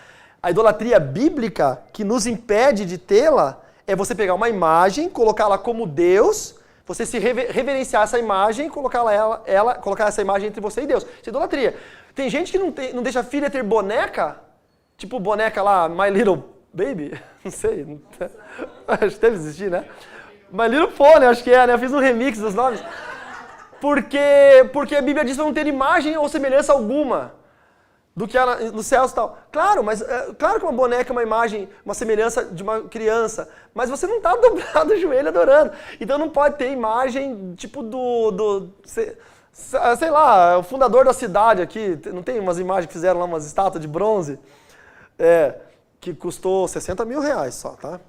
A idolatria bíblica que nos impede de tê-la é você pegar uma imagem, colocá-la como Deus, você se reverenciar essa imagem, colocar essa imagem entre você e Deus. Isso é idolatria. Tem gente que não deixa a filha ter boneca, tipo boneca lá, My Little Baby, não sei, acho que deve existir, né? My Little Pony, acho que é, né? Eu fiz um remix dos nomes. Porque a Bíblia diz para não ter imagem ou semelhança alguma do que há nos céus e tal. Claro, mas claro que uma boneca é uma imagem, uma semelhança de uma criança, mas você não está dobrado o joelho adorando. Então não pode ter imagem tipo sei lá, o fundador da cidade aqui, não tem umas imagens que fizeram lá, umas estátuas de bronze, que custou 60 mil reais só, tá?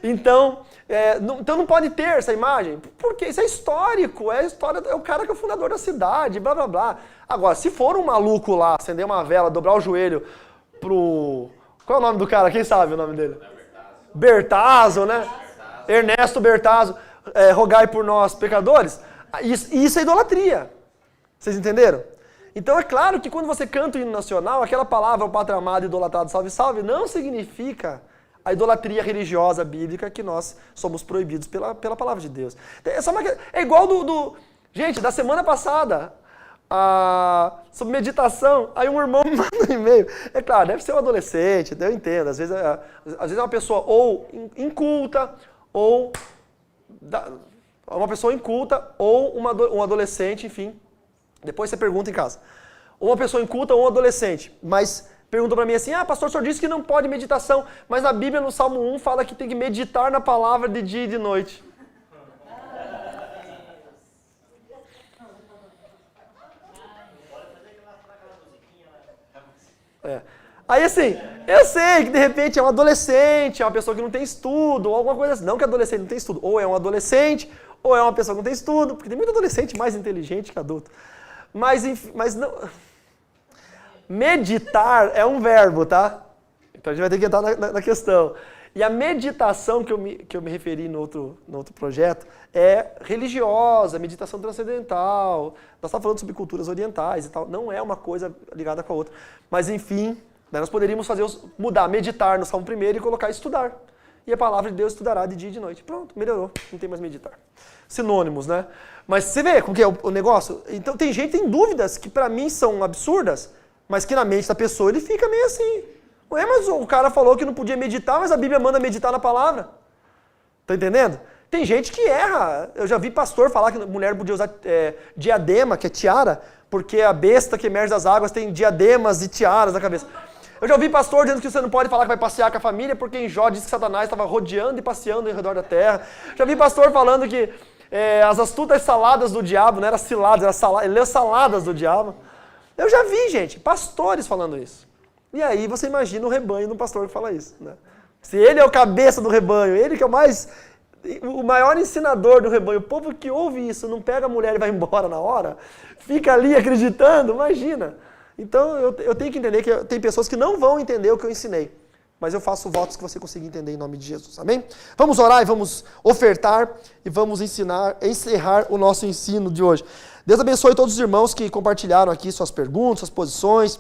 Então não pode ter essa imagem, porque isso é histórico, é a história, é o cara que é o fundador da cidade, blá blá blá. Agora, se for um maluco lá, acender uma vela, dobrar o joelho pro... Qual é o nome do cara? Quem sabe o nome dele? Bertazzo, né? Ernesto Bertazzo, rogai por nós, pecadores. Isso é idolatria. Vocês entenderam? Então é claro que quando você canta o hino nacional, aquela palavra, o pátria amada, idolatrado, salve, salve, não significa a idolatria religiosa bíblica que nós somos proibidos pela palavra de Deus. É igual gente, da semana passada, sobre meditação, aí um irmão me manda um e-mail. É claro, deve ser um adolescente, eu entendo. Às vezes é uma pessoa ou inculta, ou uma pessoa inculta, ou um adolescente, enfim. Depois você pergunta em casa. Ou uma pessoa inculta ou um adolescente, mas... Pergunta pra mim assim, pastor, o senhor disse que não pode meditação, mas na Bíblia, no Salmo 1, fala que tem que meditar na palavra de dia e de noite. Aí assim, eu sei que de repente é um adolescente, é uma pessoa que não tem estudo, ou alguma coisa assim. Não que adolescente não tem estudo, ou é um adolescente, ou é uma pessoa que não tem estudo, porque tem muito adolescente mais inteligente que adulto. Mas não... Meditar é um verbo, tá? Então a gente vai ter que entrar na questão. E a meditação que eu me referi no outro projeto é religiosa, meditação transcendental. Nós estamos falando sobre culturas orientais e tal. Não é uma coisa ligada com a outra. Mas enfim, nós poderíamos mudar, meditar no Salmo 1 e colocar estudar. E a palavra de Deus estudará de dia e de noite. Pronto, melhorou. Não tem mais meditar. Sinônimos, né? Mas você vê como que é o negócio? Então tem gente que tem dúvidas que para mim são absurdas, mas que na mente da pessoa ele fica meio assim. Ué, mas o cara falou que não podia meditar, mas a Bíblia manda meditar na palavra. Tá entendendo? Tem gente que erra. Eu já vi pastor falar que mulher não podia usar diadema, que é tiara, porque a besta que emerge das águas tem diademas e tiaras na cabeça. Eu já ouvi pastor dizendo que você não pode falar que vai passear com a família, porque em Jó diz que Satanás estava rodeando e passeando ao redor da terra. Já vi pastor falando que as astutas saladas do diabo, não era ciladas, era salada, ele leu saladas do diabo. Eu já vi, gente, pastores falando isso. E aí você imagina o rebanho de um pastor que fala isso, né? Se ele é o cabeça do rebanho, ele que é o maior ensinador do rebanho, o povo que ouve isso, não pega a mulher e vai embora na hora, fica ali acreditando, imagina. Então eu tenho que entender que tem pessoas que não vão entender o que eu ensinei. Mas eu faço votos que você consiga entender em nome de Jesus, amém? Vamos orar e vamos ofertar e vamos encerrar o nosso ensino de hoje. Deus abençoe todos os irmãos que compartilharam aqui suas perguntas, suas posições.